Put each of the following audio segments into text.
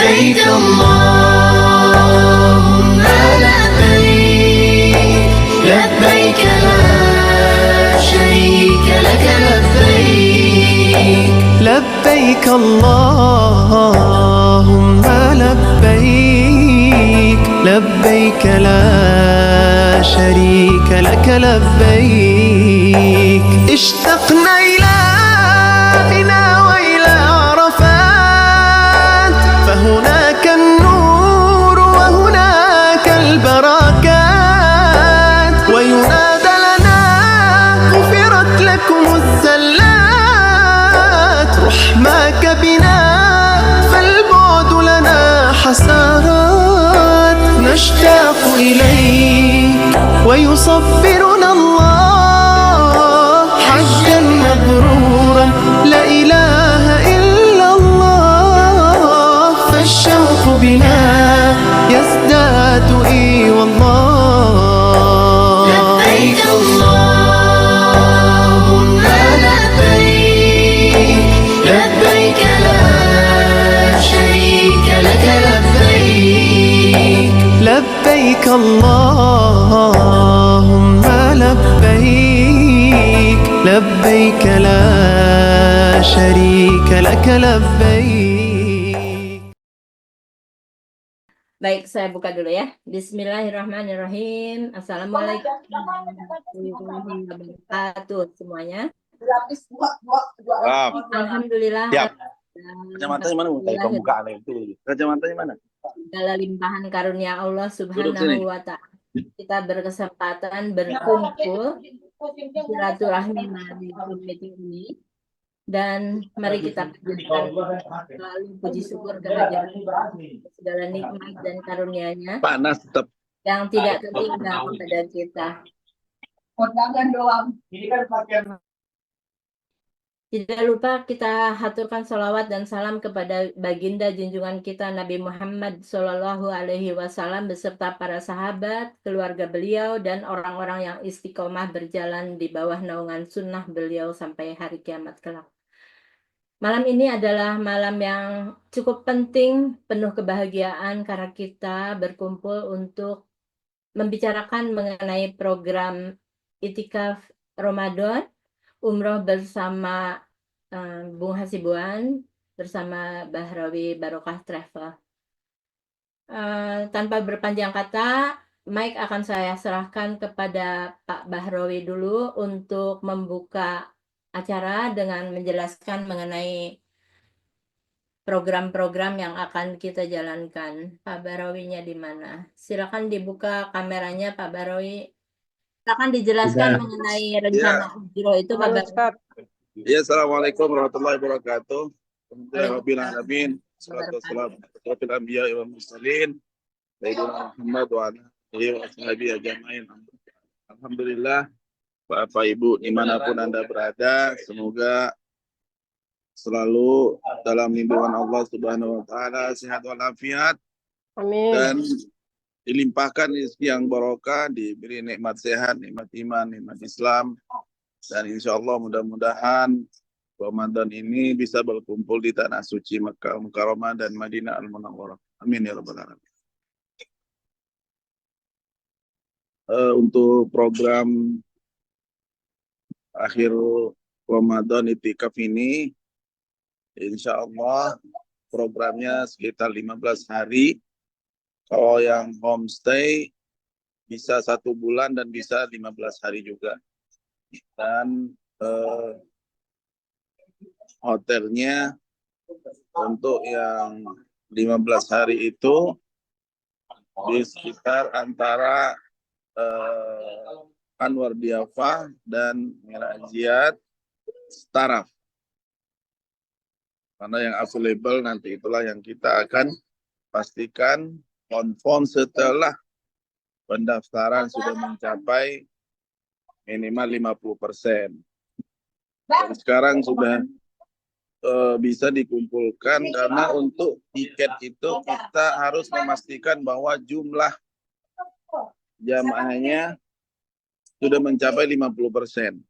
لبيك اللهم لبيك لبيك لا شريك لك لبيك لبيك اللهم لبيك لبيك لا شريك لك لبيك اشتقنا إلى منى وإلى عرفات فهناك النور وهناك البركات وينادى لنا غفرت لكم الزلات رحماك بنا فالبعد لنا حسرات نشتاق إليك ويصبرنا الله حجا مبرورا لا إله إلا الله فالشوق بنا يزداد إي والله لبيك اللهم لبيك لبيك لا شريك لك لبيك لبيك اللهم لبيك لبيك لا شريك لك لبيك. Baik, saya buka dulu ya. Bismillahirrahmanirrahim. Assalamualaikum warahmatullahi wabarakatuh semuanya. Alhamdulillah. Siap. Kacamatanya mana? Kayak pembukaan itu. Kacamatanya mana? Segala limpahan karunia Allah Subhanahu wa Ta'ala. Kita berkesempatan berkumpul silaturahmi melalui meeting ini. Dan mari kita panjatkan selalu puji syukur kehadiran segala nikmat dan karunia-Nya Panas tetap yang tidak tertinggal pada kita. Tidak lupa kita haturkan salawat dan salam kepada baginda junjungan kita Nabi Muhammad SAW beserta para sahabat, keluarga beliau, dan orang-orang yang istiqomah berjalan di bawah naungan sunnah beliau sampai hari kiamat kelak. Malam ini adalah malam yang cukup penting, penuh kebahagiaan karena kita berkumpul untuk membicarakan mengenai program Itikaf Ramadan, umroh bersama Bung Hasibuan, bersama Bahrawi Barokah Travel. Tanpa berpanjang kata, mic akan saya serahkan kepada Pak Bahrawi dulu untuk membuka acara dengan menjelaskan mengenai program-program yang akan kita jalankan. Pak Bahrawinya di mana? Silakan dibuka kameranya, Pak Bahrawi. Silakan dijelaskan mengenai rencana ujroh itu, Pak Bahrawi. Ya, assalamualaikum warahmatullahi wabarakatuh. Alhamdulillahirrahmanirrahim. Salatu wassalamu ala anbiya wa mursalin. Sayyidina Muhammad wa ala alihi wa sahbihi ajma'in. Alhamdulillah, Bapak Ibu dimanapun Anda berada, semoga selalu dalam lindungan Allah Subhanahu wa Ta'ala, sehat walafiat. Amin. Dan dilimpahkan rezeki yang barokah, diberi nikmat sehat, nikmat iman, nikmat Islam. Dan insya Allah mudah-mudahan Ramadan ini bisa berkumpul di tanah suci Makkah Mukarramah dan Madinah Al-Munawwarah. Amin ya rabbal alamin. Untuk program akhir Ramadan Itikaf ini, insya Allah programnya sekitar 15 hari. Kalau yang homestay bisa 1 bulan dan bisa 15 hari juga. Dan hotelnya untuk yang 15 hari itu di sekitar antara Anwar Diafa dan Mirajiat Staraf. Karena yang available nanti itulah yang kita akan pastikan confirm setelah pendaftaran sudah mencapai minimal 50%. Dan sekarang sudah bisa dikumpulkan karena untuk tiket itu kita harus memastikan bahwa jumlah jamaahnya sudah mencapai 50%.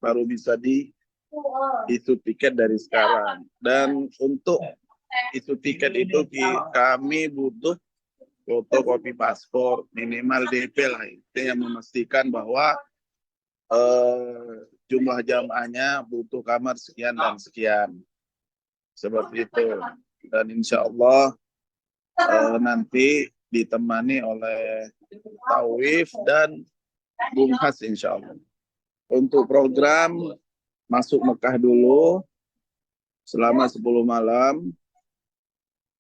Baru bisa diisi tiket dari sekarang. Dan untuk itu tiket itu kami butuh fotokopi paspor minimal DP lah, itu yang memastikan bahwa jumlah jamaahnya butuh kamar sekian dan sekian, seperti itu. Dan insya Allah nanti ditemani oleh Tawif dan Bung Has insya Allah. Untuk program masuk Mekah dulu selama 10 malam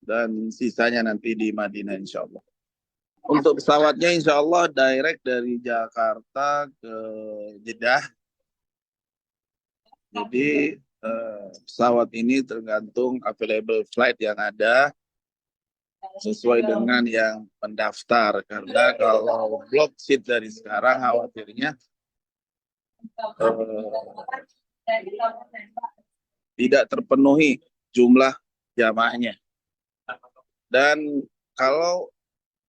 dan sisanya nanti di Madinah insya Allah. Untuk pesawatnya insya Allah direct dari Jakarta ke Jeddah. Jadi pesawat ini tergantung available flight yang ada sesuai dengan yang mendaftar. Karena kalau block seat dari sekarang khawatirnya tidak terpenuhi jumlah jamaahnya. Dan kalau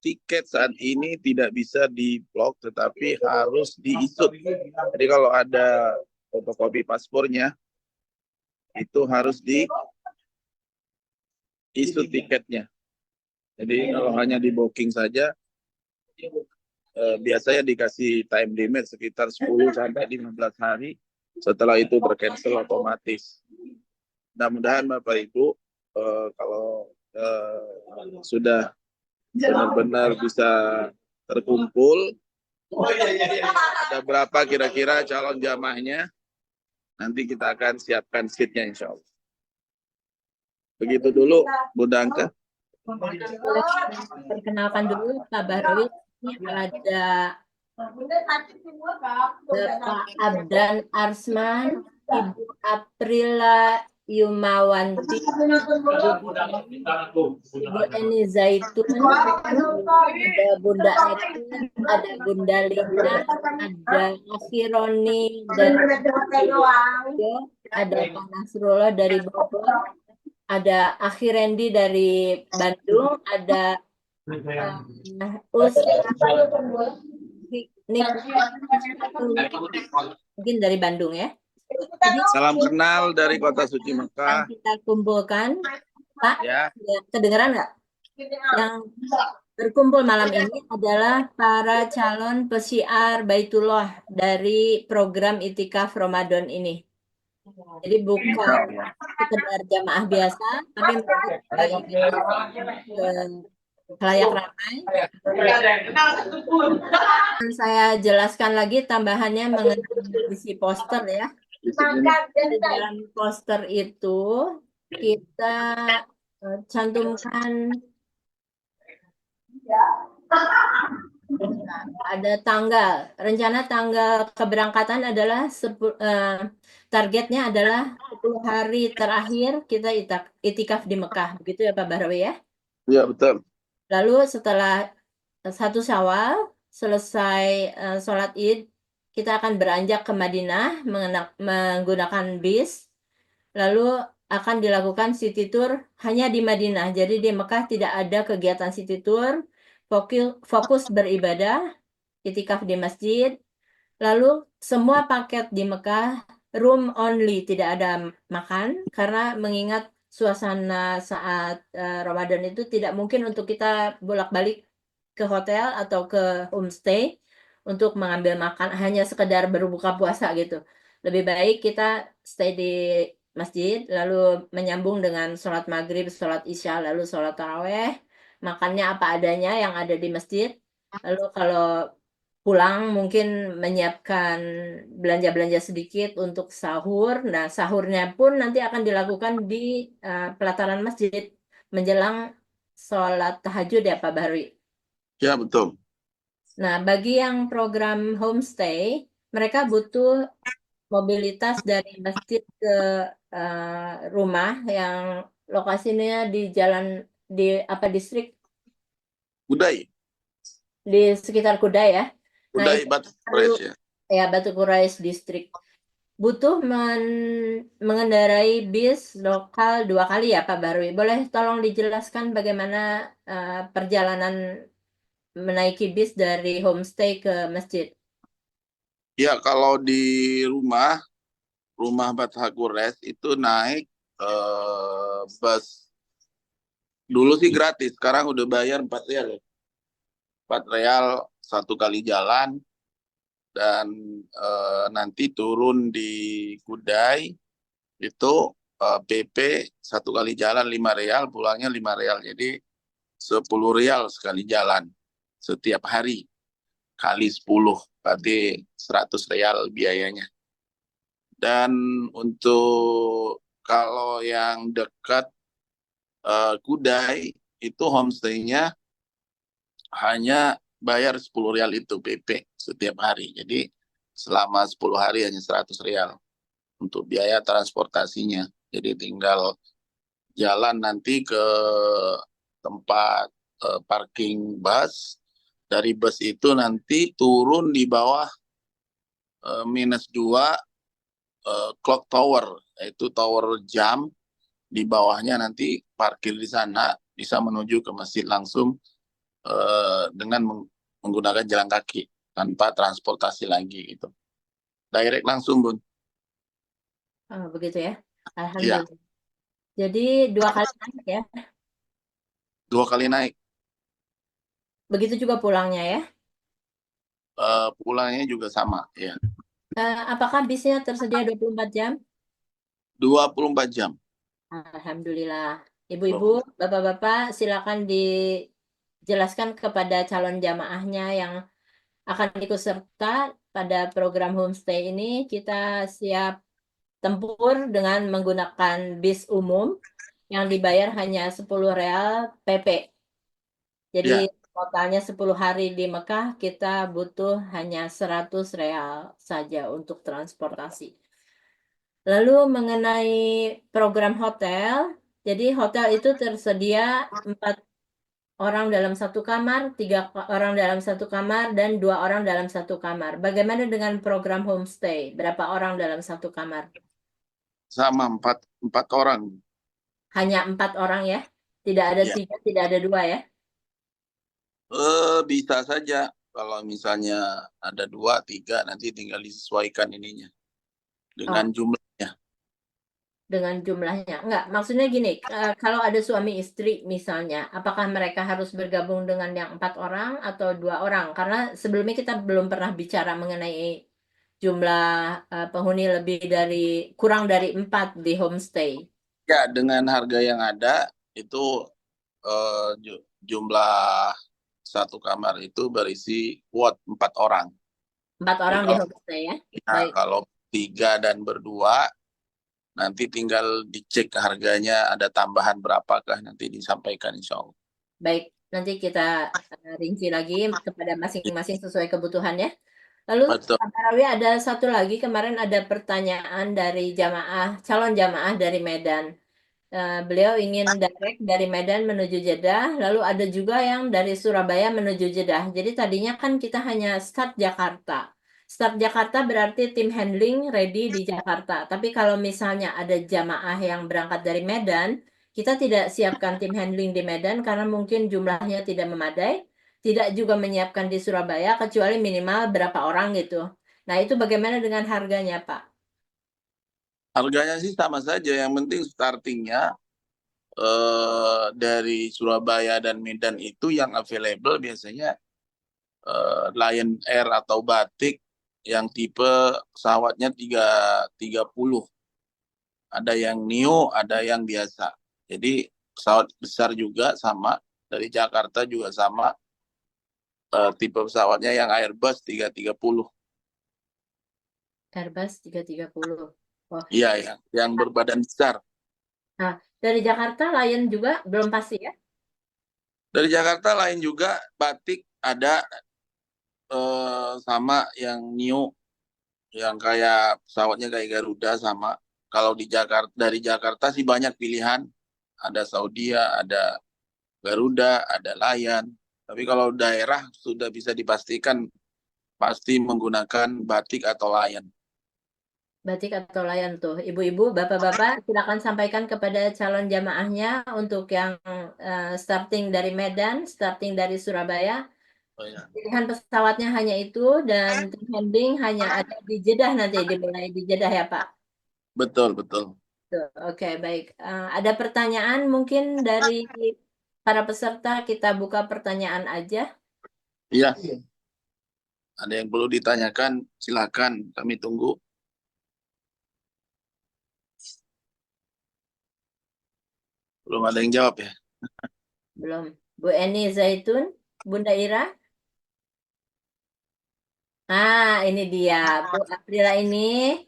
tiket saat ini tidak bisa di-blok tetapi harus diisut. Jadi kalau ada fotokopi paspornya itu harus diisut tiketnya. Jadi kalau hanya di booking saja biasanya dikasih time limit sekitar 10 sampai 15 hari. Setelah itu tercancel otomatis. Mudah-mudahan Bapak Ibu kalau sudah benar-benar bisa terkumpul, ada berapa kira-kira calon jamaahnya, nanti kita akan siapkan seatnya insya Allah. Begitu dulu, Bunda Angka. Perkenalkan dulu Pak Bahrawi, ini ada Bapak Abdan Arsman, Ibu Aprila Yumawanti, Ibu Eni Zaitun, ada Bunda Eti, ada Bunda Lina, ada Akhironi dari Bogor, ada Pak Nasrullah dari Bogor, ada Akhirendi dari Bandung, ada mungkin dari Bandung ya. Jadi, salam kenal dari Kota Suci Mekah. Kita kumpulkan, Pak. Ya. Kedengeran nggak? Yang berkumpul malam ini adalah para calon pesiar Baitullah dari program Itikaf Ramadan ini. Jadi bukan sekedar jamaah biasa, tapi layak ramai. Dan saya jelaskan lagi tambahannya mengenai isi poster ya. Di dalam poster itu kita cantumkan ada tanggal. Rencana tanggal keberangkatan adalah targetnya adalah 10 hari terakhir kita itikaf di Mekah. Begitu ya Pak Bahrawi ya? Iya, betul. Lalu setelah 1 Syawal selesai sholat Id, kita akan beranjak ke Madinah menggunakan bis. Lalu akan dilakukan city tour hanya di Madinah. Jadi di Mekah tidak ada kegiatan city tour, fokus beribadah, itikaf di masjid. Lalu semua paket di Mekah room only, tidak ada makan karena mengingat suasana saat Ramadan itu tidak mungkin untuk kita bolak-balik ke hotel atau ke homestay untuk mengambil makan, hanya sekedar berbuka puasa gitu. Lebih baik kita stay di masjid, lalu menyambung dengan sholat maghrib, sholat isya, lalu sholat taraweh, makannya apa adanya yang ada di masjid. Lalu kalau pulang mungkin menyiapkan belanja-belanja sedikit untuk sahur. Nah, sahurnya pun nanti akan dilakukan di pelataran masjid menjelang sholat tahajud ya Pak Bahri. Ya, betul. Nah, bagi yang program homestay, mereka butuh mobilitas dari masjid ke rumah yang lokasinya di jalan di apa distrik? Kudai. Di sekitar Kudai ya. Kudai Batu Quraisy ya. Ya, Batu Quraisy distrik. Butuh mengendarai bis lokal 2 kali ya Pak Barwi. Boleh tolong dijelaskan bagaimana perjalanan menaiki bis dari homestay ke masjid? Ya, kalau di rumah Batu Quraisy itu naik bus Dulu sih gratis, sekarang udah bayar 4 real. 4 real 1 kali jalan, dan nanti turun di Kudai itu PP 1 kali jalan 5 real, pulangnya 5 real. Jadi 10 real sekali jalan setiap hari, kali 10 berarti 100 real biayanya. Dan untuk kalau yang dekat Kudai itu homestay-nya hanya bayar 10 real itu PP setiap hari. Jadi selama 10 hari hanya 100 real untuk biaya transportasinya. Jadi tinggal jalan nanti ke tempat parking bus. Dari bus itu nanti turun di bawah -2 clock tower, yaitu tower jam. Di bawahnya nanti parkir di sana, bisa menuju ke masjid langsung dengan menggunakan jalan kaki tanpa transportasi lagi gitu. Direct langsung, Bun. Oh, begitu ya. Iya, Alhamdulillah. Jadi 2 kali naik ya. 2 kali naik. Begitu juga pulangnya ya. Pulangnya juga sama, ya. Apakah bisnya tersedia 24 jam? 24 jam. Alhamdulillah. Ibu-ibu, bapak-bapak, silakan dijelaskan kepada calon jamaahnya yang akan ikut serta pada program homestay ini. Kita siap tempur dengan menggunakan bis umum yang dibayar hanya 10 real PP. Jadi Ya. totalnya 10 hari di Mekah, kita butuh hanya 100 real saja untuk transportasi. Lalu mengenai program hotel, jadi hotel itu tersedia 4 orang dalam satu kamar, 3 orang dalam satu kamar, dan 2 orang dalam satu kamar. Bagaimana dengan program homestay? Berapa orang dalam satu kamar? Sama, 4 orang. Hanya 4 orang ya? Tidak ada Ya. 3, tidak ada 2 ya? Bisa saja kalau misalnya ada 2, 3, nanti tinggal disesuaikan ininya dengan jumlahnya. Dengan jumlahnya. Enggak, maksudnya gini, kalau ada suami istri misalnya, apakah mereka harus bergabung dengan yang 4 orang atau 2 orang? Karena sebelumnya kita belum pernah bicara mengenai jumlah penghuni kurang dari 4 di homestay. Ya, dengan harga yang ada itu jumlah satu kamar itu berisi 4 orang. 4 orang di homestay ya? Baik. Kalau 3 dan berdua, nanti tinggal dicek harganya ada tambahan berapakah, nanti disampaikan insya Allah. Baik, nanti kita rinci lagi kepada masing-masing sesuai kebutuhan ya. Lalu Betul. Pak Barawi, ada satu lagi, kemarin ada pertanyaan dari calon jamaah dari Medan. Beliau ingin direct dari Medan menuju Jeddah, lalu ada juga yang dari Surabaya menuju Jeddah. Jadi tadinya kan kita hanya start Jakarta. Start Jakarta berarti tim handling ready di Jakarta. Tapi kalau misalnya ada jamaah yang berangkat dari Medan, kita tidak siapkan tim handling di Medan karena mungkin jumlahnya tidak memadai, tidak juga menyiapkan di Surabaya kecuali minimal berapa orang gitu. Nah, itu bagaimana dengan harganya, Pak? Harganya sih sama saja, yang penting startingnya dari Surabaya dan Medan itu yang available biasanya Lion Air atau Batik yang tipe pesawatnya 330. Ada yang Neo, ada yang biasa. Jadi pesawat besar juga sama, dari Jakarta juga sama, tipe pesawatnya yang Airbus 330. Airbus 330. Oh. Iya, yang berbadan besar. Nah, dari Jakarta Lion juga belum pasti ya? Dari Jakarta lain juga, Batik ada sama yang Neo, yang kayak pesawatnya kayak Garuda sama. Kalau dari Jakarta sih banyak pilihan. Ada Saudia, ada Garuda, ada Lion. Tapi kalau daerah sudah bisa dipastikan pasti menggunakan Batik atau Lion. Batik atau Lion tuh. Ibu-ibu, bapak-bapak, silakan sampaikan kepada calon jamaahnya untuk yang starting dari Medan, starting dari Surabaya. Oh, ya. Pilihan pesawatnya hanya itu dan tim handling hanya ada di Jeddah, nanti dimulai di Jeddah ya Pak. Betul. Tuh, oke, baik. Ada pertanyaan mungkin dari para peserta kita buka pertanyaan aja. Iya. Ada yang perlu ditanyakan, silakan. Kami tunggu. Belum ada yang jawab ya? Belum. Bu Eni Zaitun, Bunda Ira. Ini dia. Bu Aprila ini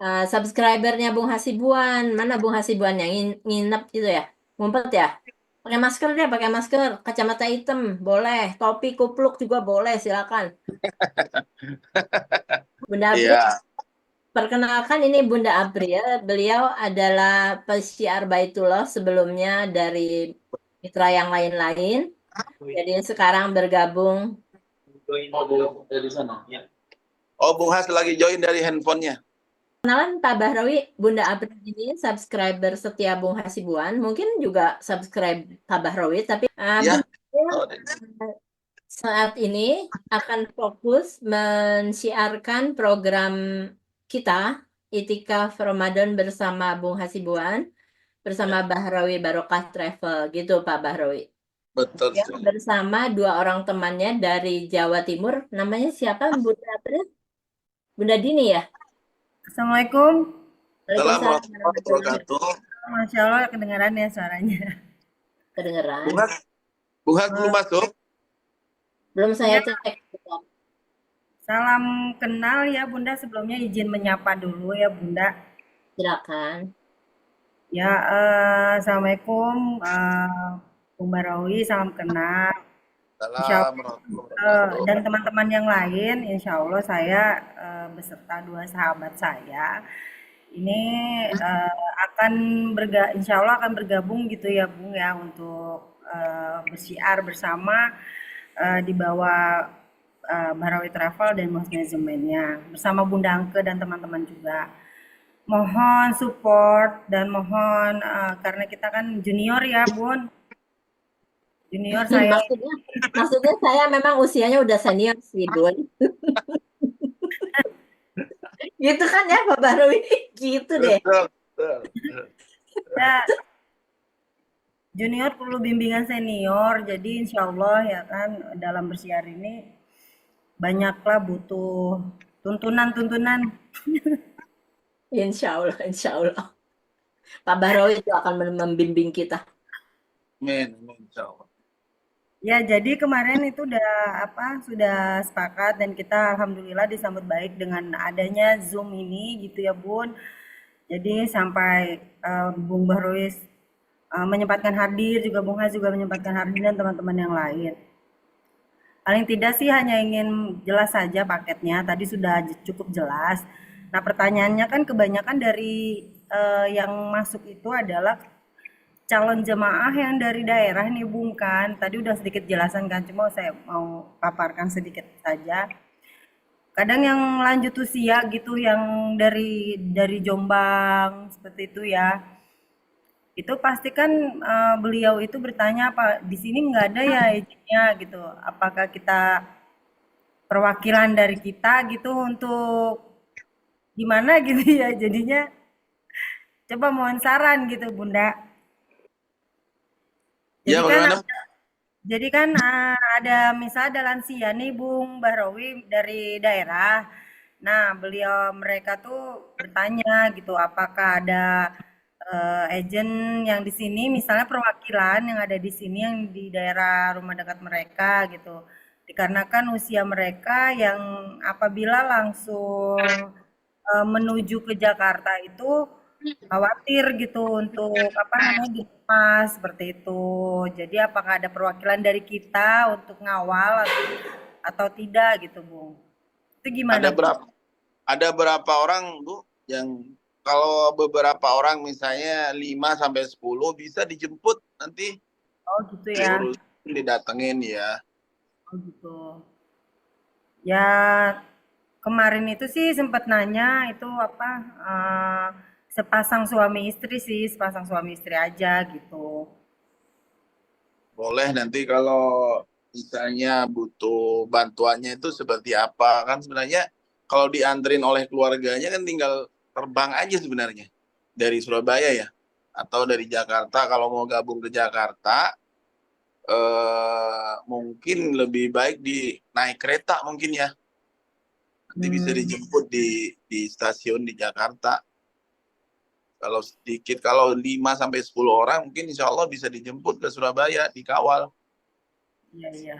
subscribernya Bung Hasibuan. Mana Bung Hasibuan yang nginep itu ya? Ngumpet ya? Pakai masker deh, pakai masker. Kacamata hitam, boleh. Topi kupluk juga boleh, silakan. Bunda April, Iya. perkenalkan ini Bunda April. Beliau adalah penyiar Baitullah sebelumnya dari mitra yang lain-lain. Jadi sekarang bergabung. Oh, Bung Has lagi join dari handphonenya. Kenalan Pak Bahrawi, Bunda April ini subscriber setia Bung Hasibuan. Mungkin juga subscribe Pak Bahrawi, tapi Ya. Bunda saat ini akan fokus mensiarkan program kita, Itikaf Ramadan bersama Bung Hasibuan, bersama Bahrawi Barokah Travel, gitu Pak Bahrawi. Betul. Ya, bersama dua orang temannya dari Jawa Timur. Namanya siapa, Bunda April? Bunda Dini ya? Assalamualaikum. Waalaikumsalam Assalamualaikum warahmatullahi wabarakatuh. Masya Allah kedengaran ya suaranya. Kedengeran. Bung Has belum masuk? Belum saya Ya. cek. Salam kenal ya Bunda. Sebelumnya izin menyapa dulu ya Bunda. Silakan. Ya, Assalamualaikum Bung Barawi, salam kenal. Insya Allah, dan teman-teman yang lain, insya Allah saya beserta dua sahabat saya ini akan insya Allah akan bergabung gitu ya Bung ya untuk bersiar bersama di bawah Barawi Travel dan manajemennya bersama Bunda Angke dan teman-teman juga. Mohon support dan mohon karena kita kan junior ya Bun. Junior saya. Maksudnya saya memang usianya udah senior sih Bun. Gitu kan ya Pak Barwi, gitu deh. Ya, junior perlu bimbingan senior, jadi insya Allah ya kan dalam bersiar ini banyaklah butuh tuntunan-tuntunan. Insya Allah. Pak Barwi itu akan membimbing kita. Amin, insya Allah. Ya, jadi kemarin itu sudah sepakat dan kita alhamdulillah disambut baik dengan adanya Zoom ini gitu ya Bun. Jadi sampai Bung Bahrois menyempatkan hadir, juga Bung Has juga menyempatkan hadir dan teman-teman yang lain. Paling tidak sih hanya ingin jelas saja paketnya, tadi sudah cukup jelas. Nah pertanyaannya kan kebanyakan dari yang masuk itu adalah calon jemaah yang dari daerah nih Bung kan. Tadi udah sedikit jelasan kan, cuma saya mau paparkan sedikit saja. Kadang yang lanjut usia gitu yang dari Jombang seperti itu ya. Itu pasti kan beliau itu bertanya apa di sini nggak ada ya izinnya gitu. Apakah kita perwakilan dari kita gitu untuk gimana gitu ya jadinya. Coba mohon saran gitu Bunda. Jadi Ya, kan bagaimana? Jadi kan ada misalnya ada lansia nih Bung Bahrawi dari daerah. Nah, mereka tuh bertanya gitu, apakah ada agent yang di sini, misalnya perwakilan yang ada di sini yang di daerah rumah dekat mereka gitu. Dikarenakan usia mereka yang apabila langsung menuju ke Jakarta itu khawatir gitu untuk dilepas seperti itu. Jadi apakah ada perwakilan dari kita untuk ngawal atau tidak gitu, Bung? Itu gimana? Ada berapa orang, Bu, yang kalau beberapa orang misalnya 5 sampai 10 bisa dijemput nanti? Oh, gitu ya. Didatengin ya. Oh, gitu. Ya, kemarin itu sih sempat nanya itu sepasang suami istri aja gitu. Boleh nanti kalau misalnya butuh bantuannya itu seperti apa, kan sebenarnya kalau dianterin oleh keluarganya kan tinggal terbang aja sebenarnya dari Surabaya ya, atau dari Jakarta kalau mau gabung ke Jakarta mungkin lebih baik naik kereta mungkin ya. Nanti bisa dijemput di stasiun di Jakarta. Kalau sedikit, kalau 5 sampai 10 orang mungkin insya Allah bisa dijemput ke Surabaya, dikawal. Iya, iya.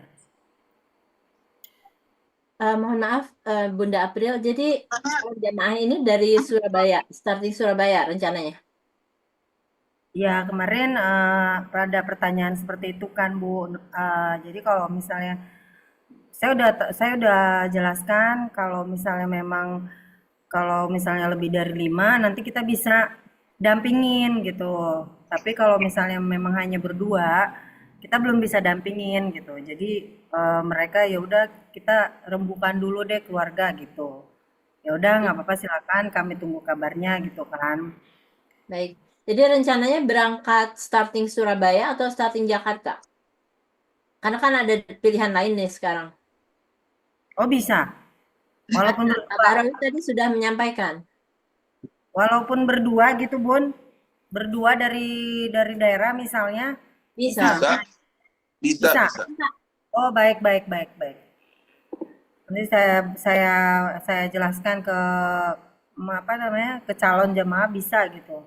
Mohon maaf, Bunda April. Jadi jamaah ini dari Surabaya, starting Surabaya rencananya. Ya, kemarin ada pertanyaan seperti itu kan, Bu. Jadi kalau misalnya saya udah jelaskan kalau misalnya lebih dari 5 nanti kita bisa dampingin gitu. Tapi kalau misalnya memang hanya berdua, kita belum bisa dampingin gitu. Jadi mereka ya udah kita rembukan dulu deh keluarga gitu. Ya udah nggak apa-apa, silakan kami tunggu kabarnya gitu kan. Baik. Jadi rencananya berangkat starting Surabaya atau starting Jakarta? Karena kan ada pilihan lain nih sekarang. Oh bisa. Walaupun Pak berdua, Barowi tadi sudah menyampaikan. walaupun berdua gitu, Bun. Berdua dari daerah misalnya Bisa. bisa. Bisa, Bisa. bisa. Oh, baik, baik, baik, baik. Nanti saya jelaskan ke apa namanya, ke calon jemaah bisa gitu.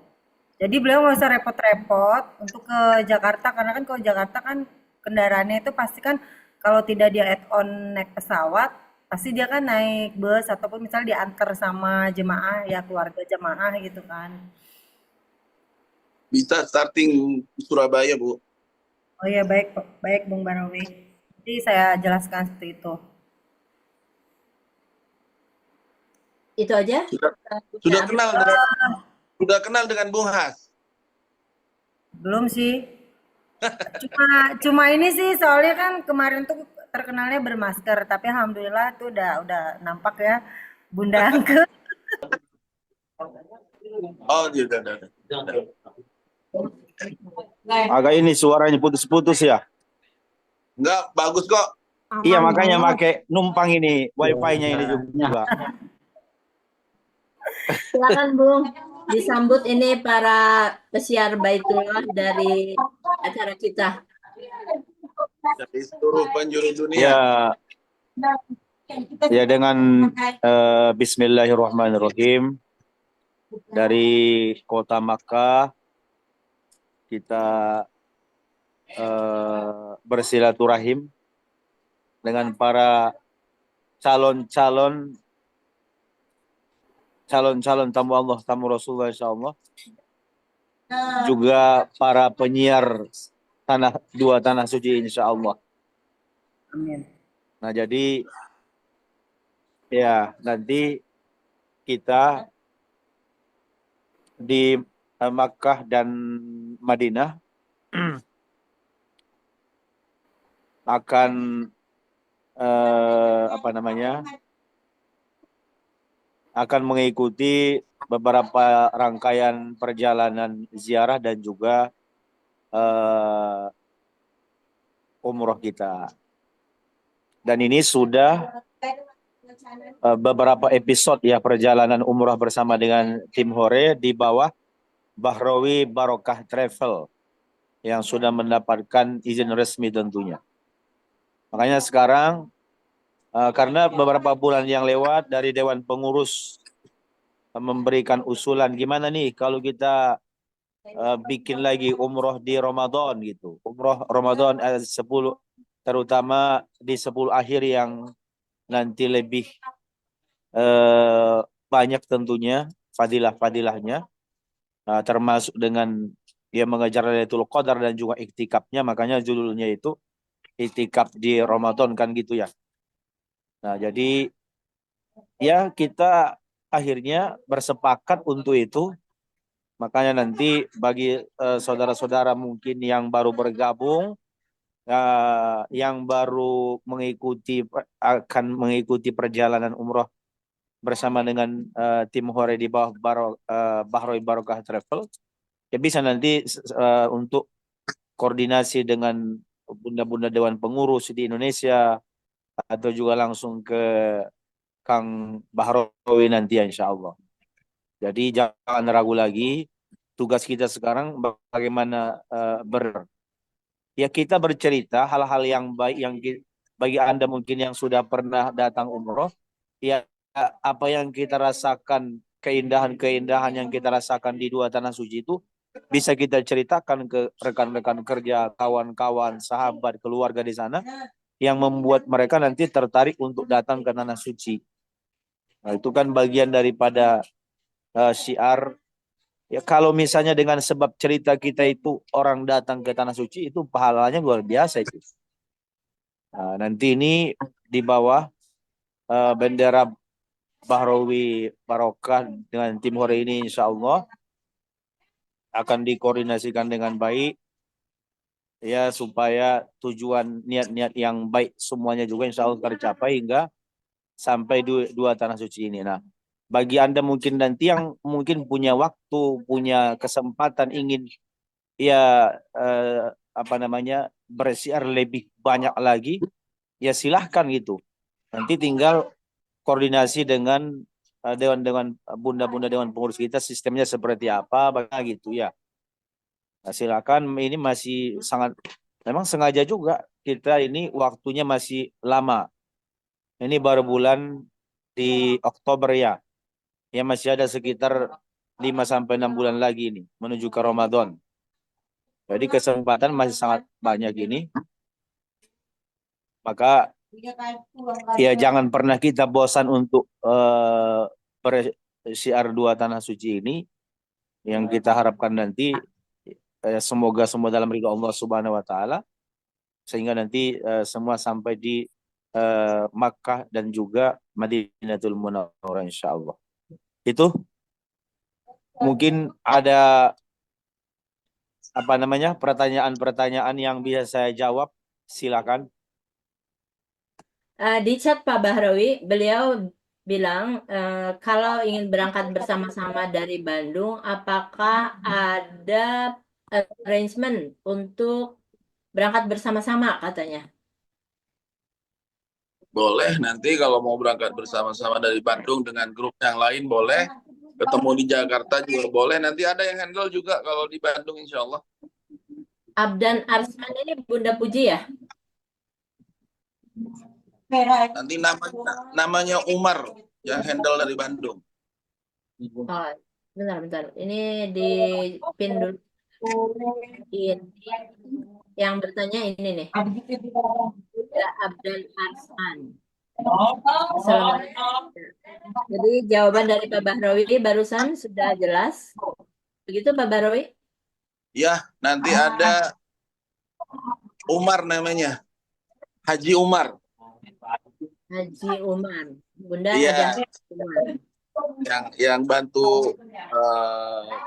Jadi beliau nggak usah repot-repot untuk ke Jakarta karena kan kalau Jakarta kan kendaraannya itu pasti kan kalau tidak dia add on naik pesawat pasti dia kan naik bus ataupun misalnya diantar sama jemaah ya keluarga jemaah gitu kan. Bisa starting Surabaya, Bu. Oh iya baik baik Bung Barawi. Jadi saya jelaskan seperti itu. Itu aja. Sudah, Bunda sudah April. kenal dengan sudah kenal dengan Bung Has. Belum sih. Cuma ini sih soalnya kan kemarin tuh terkenalnya bermasker tapi alhamdulillah tuh udah nampak ya Bunda Angke. Oh, sudah. Agak ini suaranya putus-putus ya. Enggak, bagus kok. Iya makanya pakai numpang ini wifi-nya ini juga. Silakan Bung, disambut ini para pesiar Baitullah dari acara kita. Dari seluruh penjuru dunia. Ya, ya dengan Bismillahirrahmanirrahim dari kota Makkah kita bersilaturahim dengan para calon tamu Allah, tamu Rasulullah insyaallah. Juga para penyiar dua tanah suci insyaallah. Amin. Nah, jadi ya nanti kita di Makkah dan Madinah akan akan mengikuti beberapa rangkaian perjalanan ziarah dan juga umroh kita. Dan ini sudah beberapa episode ya perjalanan umroh bersama dengan tim Hore di bawah Bahrawi Barokah Travel yang sudah mendapatkan izin resmi tentunya. Makanya sekarang karena beberapa bulan yang lewat dari Dewan Pengurus memberikan usulan gimana nih kalau kita bikin lagi umroh di Ramadan gitu. Umroh Ramadan 10 terutama di 10 akhir yang nanti lebih banyak tentunya fadilah-fadilahnya, termasuk dengan dia mengejar Lailatul Qadar dan juga iktikafnya, makanya judulnya itu iktikaf di Ramadan kan gitu ya. Nah jadi ya kita akhirnya bersepakat untuk itu, makanya nanti bagi saudara-saudara mungkin yang baru bergabung, yang baru akan mengikuti perjalanan umroh bersama dengan tim Hore di bawah Bahrawi Barokah Travel, ya bisa nanti untuk koordinasi dengan bunda-bunda Dewan Pengurus di Indonesia atau juga langsung ke Kang Bahrawi nanti insya Allah. Jadi jangan ragu lagi, tugas kita sekarang bagaimana ya kita bercerita hal-hal yang baik bagi Anda mungkin yang sudah pernah datang umroh, ya apa yang kita rasakan, keindahan-keindahan yang kita rasakan di dua tanah suci itu bisa kita ceritakan ke rekan-rekan kerja, kawan-kawan, sahabat, keluarga di sana yang membuat mereka nanti tertarik untuk datang ke tanah suci. Nah, itu kan bagian daripada syiar. Ya, kalau misalnya dengan sebab cerita kita itu orang datang ke tanah suci, itu pahalanya luar biasa itu. Nah, nanti ini di bawah bendera Bahrawi Barokah dengan tim Hore ini insya Allah akan dikoordinasikan dengan baik ya, supaya tujuan niat-niat yang baik semuanya juga insya Allah tercapai hingga sampai dua tanah suci ini. Nah, bagi Anda mungkin nanti yang mungkin punya waktu, punya kesempatan ingin ya bersiar lebih banyak lagi, ya silahkan gitu. Nanti tinggal koordinasi dengan dewan bunda-bunda dewan pengurus kita, sistemnya seperti apa, bagaimana gitu ya. Nah, silakan, ini masih memang sengaja juga kita ini waktunya masih lama. Ini baru bulan di Oktober ya. Ya masih ada sekitar 5-6 bulan lagi ini menuju ke Ramadan. Jadi kesempatan masih sangat banyak ini. Maka ya jangan pernah kita bosan untuk bersiar dua tanah suci ini. Yang kita harapkan nanti semoga semua dalam ridha Allah Subhanahu wa taala, sehingga nanti semua sampai di Makkah dan juga Madinatul Munawwarah insyaallah. Itu mungkin ada pertanyaan-pertanyaan yang bisa saya jawab, silakan. Di chat Pak Bahrawi, beliau bilang kalau ingin berangkat bersama-sama dari Bandung, apakah ada arrangement untuk berangkat bersama-sama katanya? Boleh, nanti kalau mau berangkat bersama-sama dari Bandung dengan grup yang lain boleh. Ketemu di Jakarta juga boleh. Nanti ada yang handle juga kalau di Bandung insya Allah. Abdan Arsman ini Bunda Puji ya? Nanti namanya Umar yang handle dari Bandung. Oh, bentar. Ini di pin dulu. Ini yang bertanya ini nih. Ya, Abdan Arsman. Assalamualaikum. Jadi jawaban dari Pak Bahrawi barusan sudah jelas. Begitu Pak Bahrawi? Ya, nanti ada Umar namanya. Haji Umar. Haji Umar. Bunda Iya. ada Umar. Yang bantu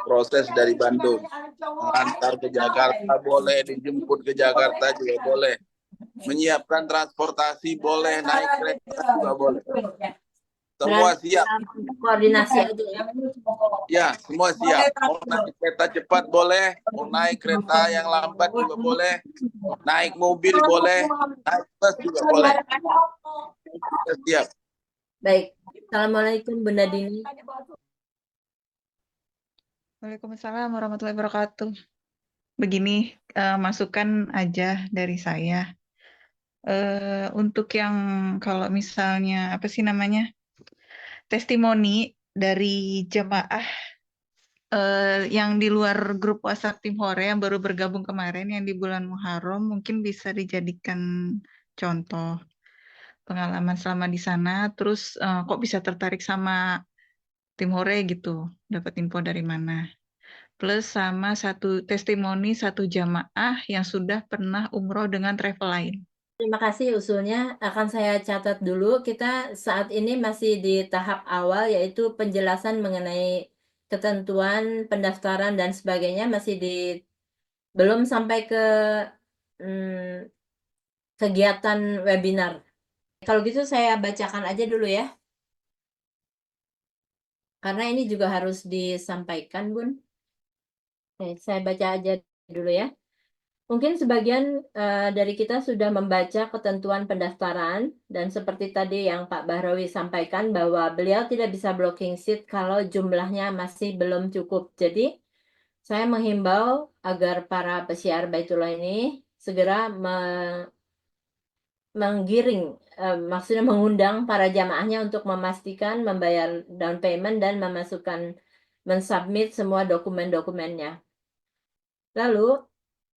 proses dari Bandung. Mengantar ke Jakarta boleh, dijemput ke Jakarta juga boleh. Menyiapkan transportasi boleh, naik kereta juga boleh. Semua siap. Koordinasi aja ya. Ya, semua siap. Mau naik kereta cepat boleh, mau naik kereta yang lambat juga boleh, naik mobil boleh, naik bus juga boleh. Kita siap. Baik. Assalamualaikum Bunda Dini. Waalaikumsalam warahmatullahi wabarakatuh. Begini, masukan aja dari saya. Untuk yang kalau misalnya testimoni dari jemaah yang di luar grup WhatsApp Tim Hore yang baru bergabung kemarin yang di bulan Muharram, mungkin bisa dijadikan contoh pengalaman selama di sana. Terus kok bisa tertarik sama Tim Hore gitu, dapat info dari mana? Plus sama satu testimoni satu jamaah yang sudah pernah umroh dengan travel lain. Terima kasih usulnya. Akan saya catat dulu. Kita saat ini masih di tahap awal, yaitu penjelasan mengenai ketentuan pendaftaran dan sebagainya, masih belum sampai ke kegiatan webinar. Kalau gitu saya bacakan aja dulu ya. Karena ini juga harus disampaikan, Bun. Oke, saya baca aja dulu ya. Mungkin sebagian dari kita sudah membaca ketentuan pendaftaran, dan seperti tadi yang Pak Bahrawi sampaikan bahwa beliau tidak bisa blocking seat kalau jumlahnya masih belum cukup. Jadi saya menghimbau agar para pesiar Baitullah ini segera menggiring, maksudnya mengundang para jamaahnya untuk memastikan membayar down payment dan mensubmit semua dokumen-dokumennya. Lalu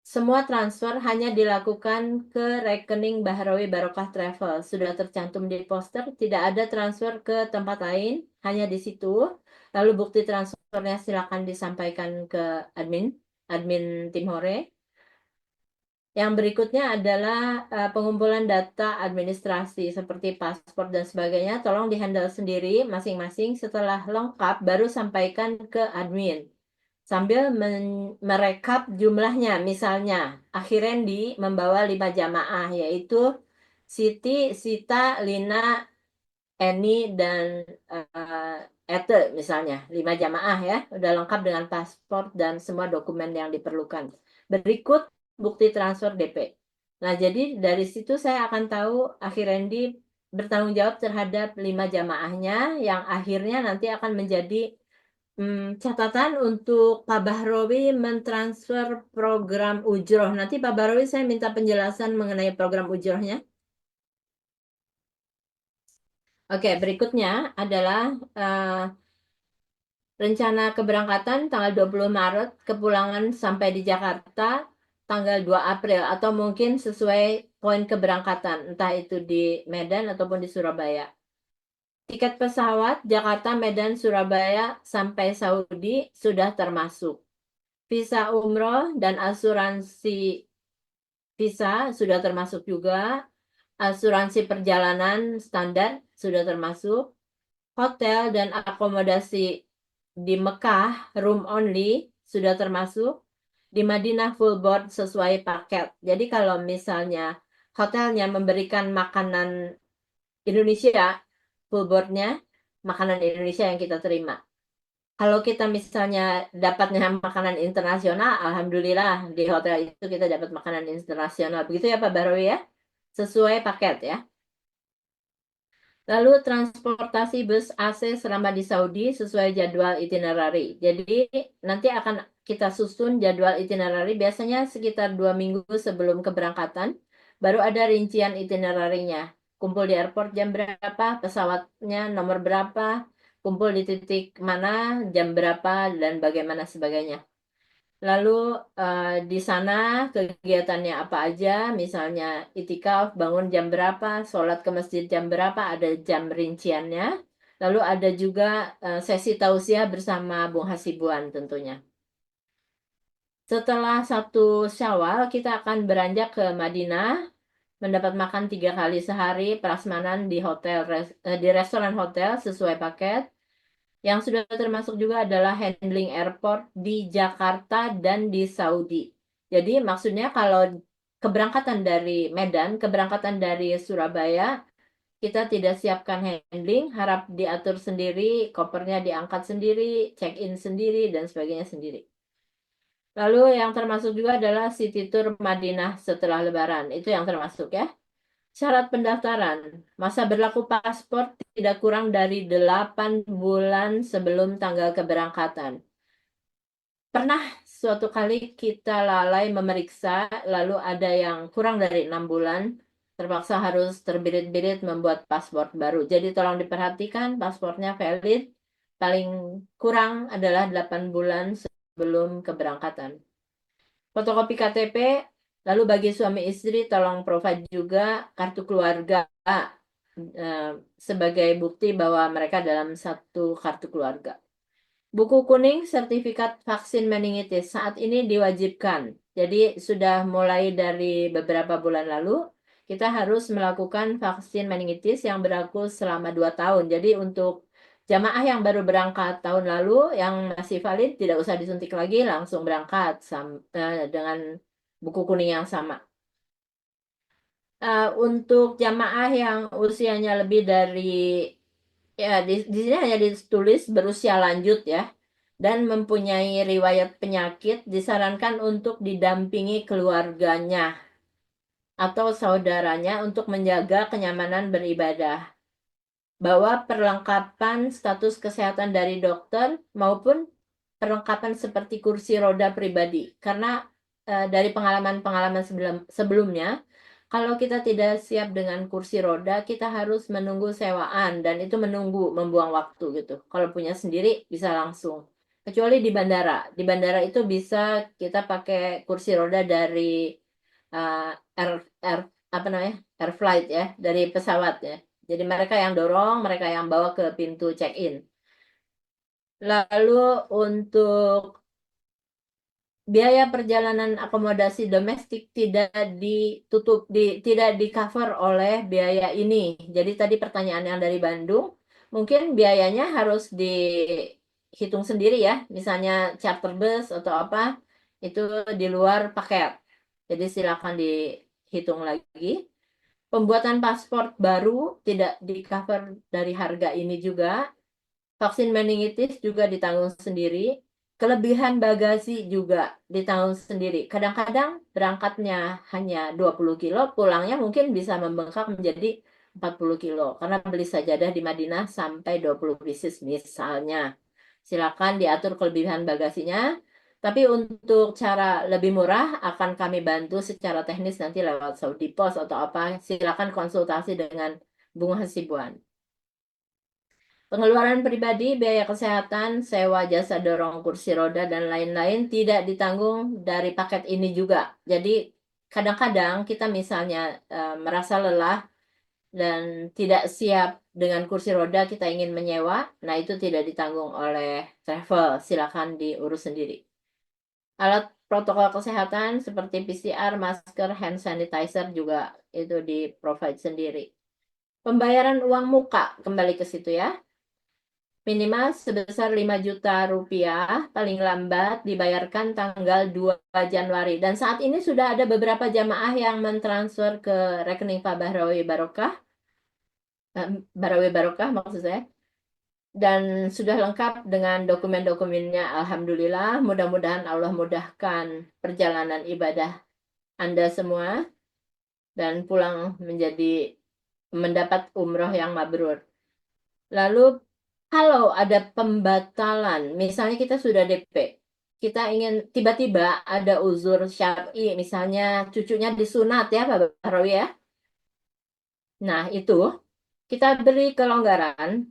semua transfer hanya dilakukan ke rekening Bahrawi Barokah Travel. Sudah tercantum di poster, tidak ada transfer ke tempat lain, hanya di situ. Lalu bukti transfernya silakan disampaikan ke admin tim Hore. Yang berikutnya adalah pengumpulan data administrasi seperti paspor dan sebagainya. Tolong dihandle sendiri masing-masing. Setelah lengkap, baru sampaikan ke admin. Sambil merekap jumlahnya. Misalnya, Akhirendi membawa 5 jamaah, yaitu Siti, Sita, Lina, Eni, dan Ete misalnya. 5 jamaah ya. Udah lengkap dengan paspor dan semua dokumen yang diperlukan. Berikut bukti transfer DP. Nah, jadi dari situ saya akan tahu Akhirendi bertanggung jawab terhadap 5 jamaahnya yang akhirnya nanti akan menjadi catatan untuk Pak Bahrawi mentransfer program ujroh. Nanti Pak Bahrawi saya minta penjelasan mengenai program ujrohnya. Oke, berikutnya adalah rencana keberangkatan tanggal 20 Maret, kepulangan sampai di Jakarta tanggal 2 April, atau mungkin sesuai poin keberangkatan, entah itu di Medan ataupun di Surabaya. Tiket pesawat Jakarta, Medan, Surabaya sampai Saudi sudah termasuk. Visa umroh dan asuransi visa sudah termasuk juga. Asuransi perjalanan standar sudah termasuk. Hotel dan akomodasi di Mekah, room only, sudah termasuk. Di Madinah full board sesuai paket. Jadi kalau misalnya hotelnya memberikan makanan Indonesia, full boardnya makanan Indonesia yang kita terima. Kalau kita misalnya dapatnya makanan internasional, alhamdulillah di hotel itu kita dapat makanan internasional. Begitu ya Pak Barwi ya? Sesuai paket ya. Lalu transportasi bus AC selama di Saudi sesuai jadwal itinerary. Jadi nanti akan kita susun jadwal itinerary biasanya sekitar 2 minggu sebelum keberangkatan. Baru ada rincian itinerary-nya. Kumpul di airport jam berapa, pesawatnya nomor berapa, kumpul di titik mana, jam berapa, dan bagaimana sebagainya. Lalu di sana kegiatannya apa aja, misalnya itikaf, bangun jam berapa, sholat ke masjid jam berapa, ada jam rinciannya. Lalu ada juga sesi tausiah bersama Bung Hasibuan tentunya. Setelah 1 Syawal, kita akan beranjak ke Madinah, mendapat makan 3 kali sehari, prasmanan di di restoran hotel sesuai paket. Yang sudah termasuk juga adalah handling airport di Jakarta dan di Saudi. Jadi maksudnya kalau keberangkatan dari Medan, keberangkatan dari Surabaya, kita tidak siapkan handling, harap diatur sendiri, kopernya diangkat sendiri, check-in sendiri, dan sebagainya sendiri. Lalu yang termasuk juga adalah City Tour Madinah setelah Lebaran. Itu yang termasuk ya. Syarat pendaftaran, masa berlaku paspor tidak kurang dari 8 bulan sebelum tanggal keberangkatan. Pernah suatu kali kita lalai memeriksa, lalu ada yang kurang dari 6 bulan, terpaksa harus terbirit-birit membuat paspor baru. Jadi tolong diperhatikan, paspornya valid, paling kurang adalah 8 bulan sebelum keberangkatan. Fotokopi KTP, lalu bagi suami istri tolong provide juga kartu keluarga sebagai bukti bahwa mereka dalam satu kartu keluarga. Buku kuning sertifikat vaksin meningitis saat ini diwajibkan. Jadi sudah mulai dari beberapa bulan lalu kita harus melakukan vaksin meningitis yang berlaku selama 2 tahun. Jadi untuk jamaah yang baru berangkat tahun lalu yang masih valid tidak usah disuntik lagi, langsung berangkat dengan buku kuning yang sama. Untuk jamaah yang usianya lebih dari di sini hanya ditulis berusia lanjut ya dan mempunyai riwayat penyakit, disarankan untuk didampingi keluarganya atau saudaranya untuk menjaga kenyamanan beribadah. Bawa perlengkapan status kesehatan dari dokter maupun perlengkapan seperti kursi roda pribadi, karena dari pengalaman-pengalaman sebelumnya, kalau kita tidak siap dengan kursi roda, kita harus menunggu sewaan dan itu membuang waktu gitu. Kalau punya sendiri bisa langsung. Kecuali di bandara. Di bandara itu bisa kita pakai kursi roda dari air air apa namanya? Air flight ya, dari pesawat ya. Jadi mereka yang dorong, mereka yang bawa ke pintu check-in. Lalu untuk biaya perjalanan akomodasi domestik tidak tidak di cover oleh biaya ini. Jadi tadi pertanyaan yang dari Bandung, mungkin biayanya harus dihitung sendiri ya. Misalnya charter bus atau apa, itu di luar paket. Jadi silakan dihitung lagi. Pembuatan paspor baru tidak di cover dari harga ini juga. Vaksin meningitis juga ditanggung sendiri. Kelebihan bagasi juga ditanggung sendiri. Kadang-kadang berangkatnya hanya 20 kilo, pulangnya mungkin bisa membengkak menjadi 40 kilo. Karena beli sajadah di Madinah sampai 20 pieces misalnya. Silakan diatur kelebihan bagasinya. Tapi untuk cara lebih murah akan kami bantu secara teknis nanti lewat Saudi Pos atau apa. Silakan konsultasi dengan Bung Hasibuan. Pengeluaran pribadi, biaya kesehatan, sewa jasa dorong kursi roda, dan lain-lain tidak ditanggung dari paket ini juga. Jadi kadang-kadang kita misalnya merasa lelah dan tidak siap dengan kursi roda, kita ingin menyewa, nah itu tidak ditanggung oleh travel, silakan diurus sendiri. Alat protokol kesehatan seperti PCR, masker, hand sanitizer juga itu di-provide sendiri. Pembayaran uang muka, kembali ke situ ya. Minimal sebesar 5 juta rupiah, paling lambat dibayarkan tanggal 2 Januari. Dan saat ini sudah ada beberapa jamaah yang mentransfer ke rekening Pak Bahrawi Barokah, Barawi Barokah maksud saya. Dan sudah lengkap dengan dokumen-dokumennya, Alhamdulillah. Mudah-mudahan Allah mudahkan perjalanan ibadah Anda semua dan pulang mendapat umroh yang mabrur. Lalu kalau ada pembatalan, misalnya kita sudah DP, kita ingin tiba-tiba ada uzur syar'i, misalnya cucunya disunat ya Pak Barawi ya. Nah itu kita beri kelonggaran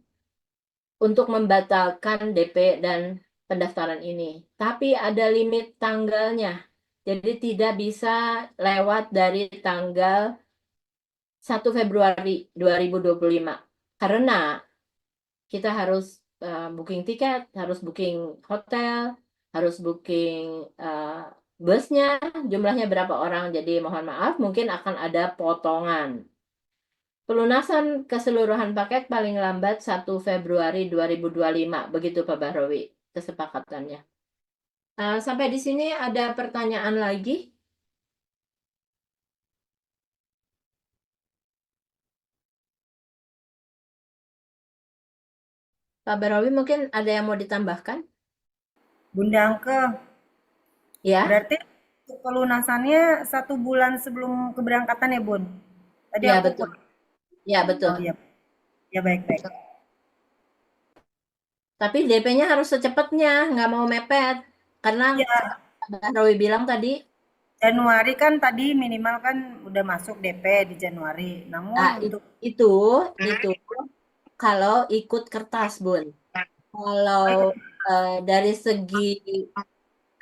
untuk membatalkan DP dan pendaftaran ini. Tapi ada limit tanggalnya. Jadi tidak bisa lewat dari tanggal 1 Februari 2025. Karena kita harus booking tiket, harus booking hotel, harus booking busnya, jumlahnya berapa orang. Jadi mohon maaf, mungkin akan ada potongan. Pelunasan keseluruhan paket paling lambat 1 Februari 2025. Begitu Pak Bahrawi kesepakatannya. Sampai di sini ada pertanyaan lagi? Pak Bahrawi mungkin ada yang mau ditambahkan? Bunda Angke, Ya, berarti untuk pelunasannya 1 bulan sebelum keberangkatan ya Bun? Tadi ya aku betul. Ya betul. Oh iya, ya baik-baik. Tapi DP-nya harus secepatnya, nggak mau mepet. Karena Ya, Mbak Rowi bilang tadi, Januari kan tadi minimal kan udah masuk DP di Januari. Namun ah, untuk itu kalau ikut kertas, Bun. Kalau dari segi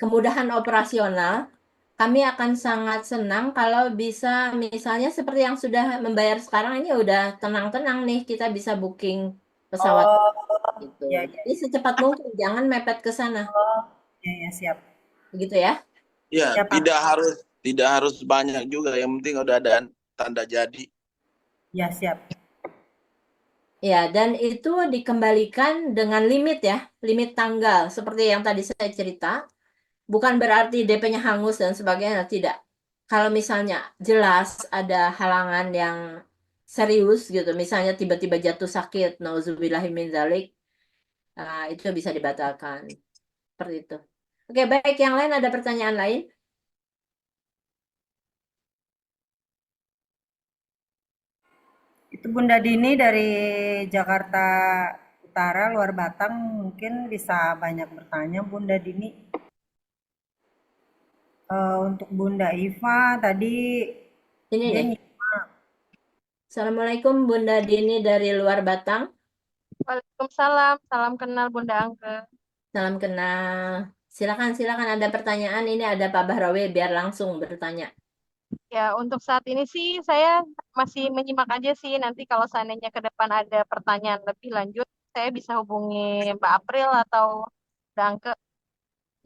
kemudahan operasional, kami akan sangat senang kalau bisa misalnya seperti yang sudah membayar sekarang ini udah tenang-tenang nih, kita bisa booking pesawat oh gitu. ya ya Jadi secepat mungkin, jangan mepet ke sana. ya, ya siap. Begitu ya. Ya, Siap Pak. tidak harus banyak juga. Yang penting udah ada tanda jadi. Ya siap. Ya, dan itu dikembalikan dengan limit ya, limit tanggal. Seperti yang tadi saya cerita, bukan berarti DP-nya hangus dan sebagainya, tidak. Kalau misalnya jelas ada halangan yang serius gitu, misalnya tiba-tiba jatuh sakit, nauzubillahi min dzalik, itu bisa dibatalkan. Seperti itu. Oke, baik. Yang lain ada pertanyaan lain? Itu Bunda Dini dari Jakarta Utara, luar Batang, mungkin bisa banyak bertanya Bunda Dini. Untuk Bunda Iva tadi Ini dia nih. Assalamualaikum Bunda Dini dari luar Batang. Waalaikumsalam, salam kenal Bunda Angke. Salam kenal. Silakan, silakan ada pertanyaan. Ini ada Pak Bahrawi, biar langsung bertanya. Ya, untuk saat ini sih saya masih menyimak aja sih. Nanti kalau seandainya ke depan ada pertanyaan lebih lanjut, saya bisa hubungi Mbak April atau Bunda Angke.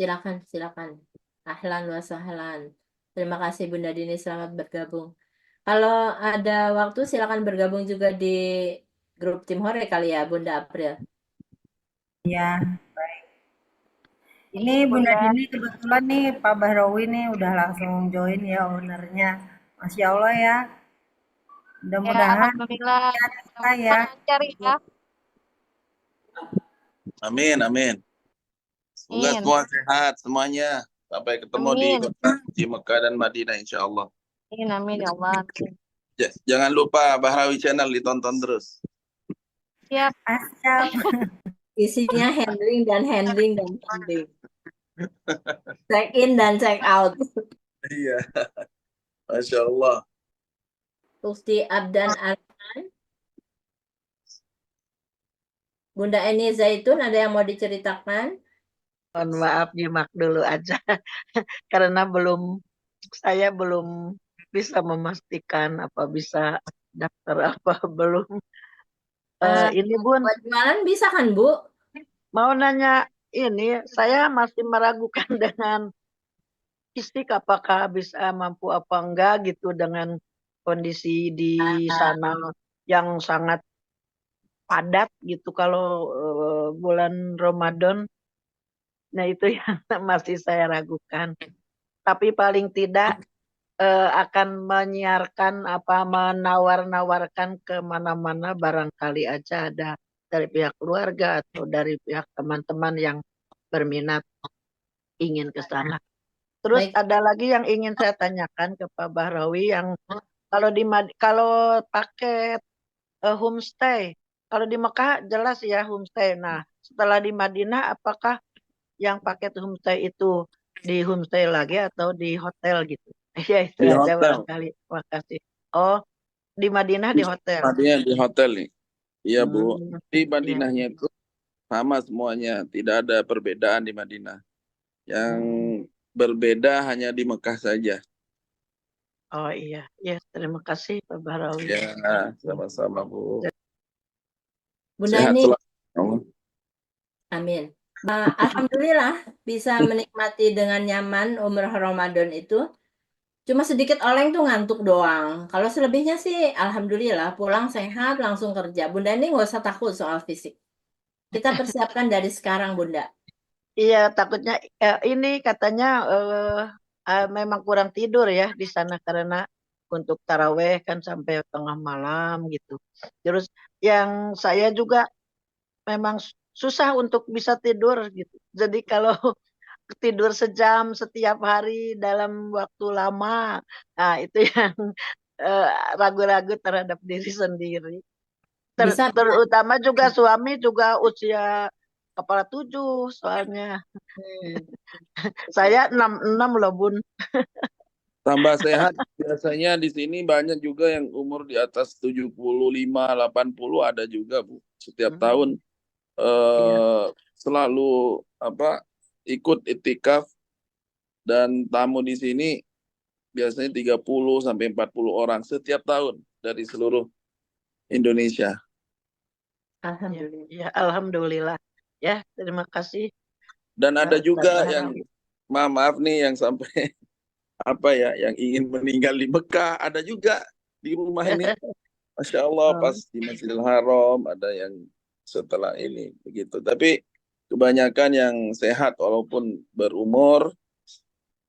Silakan, silakan. Ahlan wa sahlan. Terima kasih Bunda Dini, selamat bergabung. Kalau ada waktu silakan bergabung juga di grup Tim Hore kali ya Bunda April. Ya, baik. Ini Bunda Dini kebetulan nih Pak Bahrawi nih udah langsung join ya ownernya. Masya Allah ya. Ya, Mudah-mudahan alhamdulillah. kita ya. Lancar ya. Amin, amin. Semoga Amin. semua sehat semuanya. Sampai ketemu di Amin. kota di Mekah dan Madinah insya Allah. Amin, amin ya Allah. Jangan lupa Bahrawi Channel ditonton terus. Siap. Siap. Isinya handling dan handling dan handling. Check in dan check out. Iya. Masya Allah. Ufti Abdan Arman. Bunda Eni Zaitun, ada yang mau diceritakan? Mohon maaf nyimak dulu aja karena saya belum bisa memastikan apa bisa daftar apa belum. Ini Bun, Buat jualan bisa kan Bu? mau nanya ini, saya masih meragukan dengan fisik apakah bisa mampu apa enggak gitu dengan kondisi di sana yang sangat padat gitu kalau bulan Ramadan. Nah itu yang masih saya ragukan. Tapi paling tidak akan menyiarkan apa menawar-nawarkan ke mana-mana barangkali aja ada dari pihak keluarga atau dari pihak teman-teman yang berminat ingin ke sana. Terus Baik. ada lagi yang ingin saya tanyakan ke Pak Bahrawi yang kalau paket homestay, kalau di Mekah jelas ya homestay. Nah, setelah di Madinah apakah yang paket homestay itu di homestay lagi atau di hotel gitu? Ya itu Di aja hotel. barangkali. Makasih. Oh, di Madinah di hotel. Madinah di hotel nih. Iya Bu. Hmm, Di ya. Madinahnya itu sama semuanya. Tidak ada perbedaan di Madinah. Yang berbeda hanya di Mekah saja. Oh iya, ya terima kasih Pak Bahrawi. Ya, sama-sama Bu. Bunda Sehat Eni, selalu. amin. Alhamdulillah bisa menikmati dengan nyaman umrah Ramadan itu. Cuma sedikit oleng tuh ngantuk doang. Kalau selebihnya sih alhamdulillah pulang sehat langsung kerja. Bunda ini nggak usah takut soal fisik. Kita persiapkan dari sekarang Bunda. Iya, takutnya ini katanya memang kurang tidur ya di sana karena untuk taraweh kan sampai tengah malam gitu. Terus yang saya juga memang susah untuk bisa tidur gitu. Jadi kalau tidur sejam setiap hari dalam waktu lama, nah itu yang ragu-ragu terhadap diri sendiri. Bisa, Terutama juga suami juga usia kepala 7 soalnya. Saya 66 loh Bun. Tambah sehat, biasanya di sini banyak juga yang umur di atas 75, 80 ada juga Bu. Setiap tahun selalu ikut itikaf dan tamu di sini biasanya 30 sampai 40 orang setiap tahun dari seluruh Indonesia. alhamdulillah. Ya, alhamdulillah. Ya, terima kasih. Dan ada juga Ustaz yang Bahrawi. maaf nih yang sampai yang ingin meninggal di Mekah ada juga di rumah ini. Masya Allah pas di Masjidil Haram ada yang setelah ini begitu. Tapi kebanyakan yang sehat walaupun berumur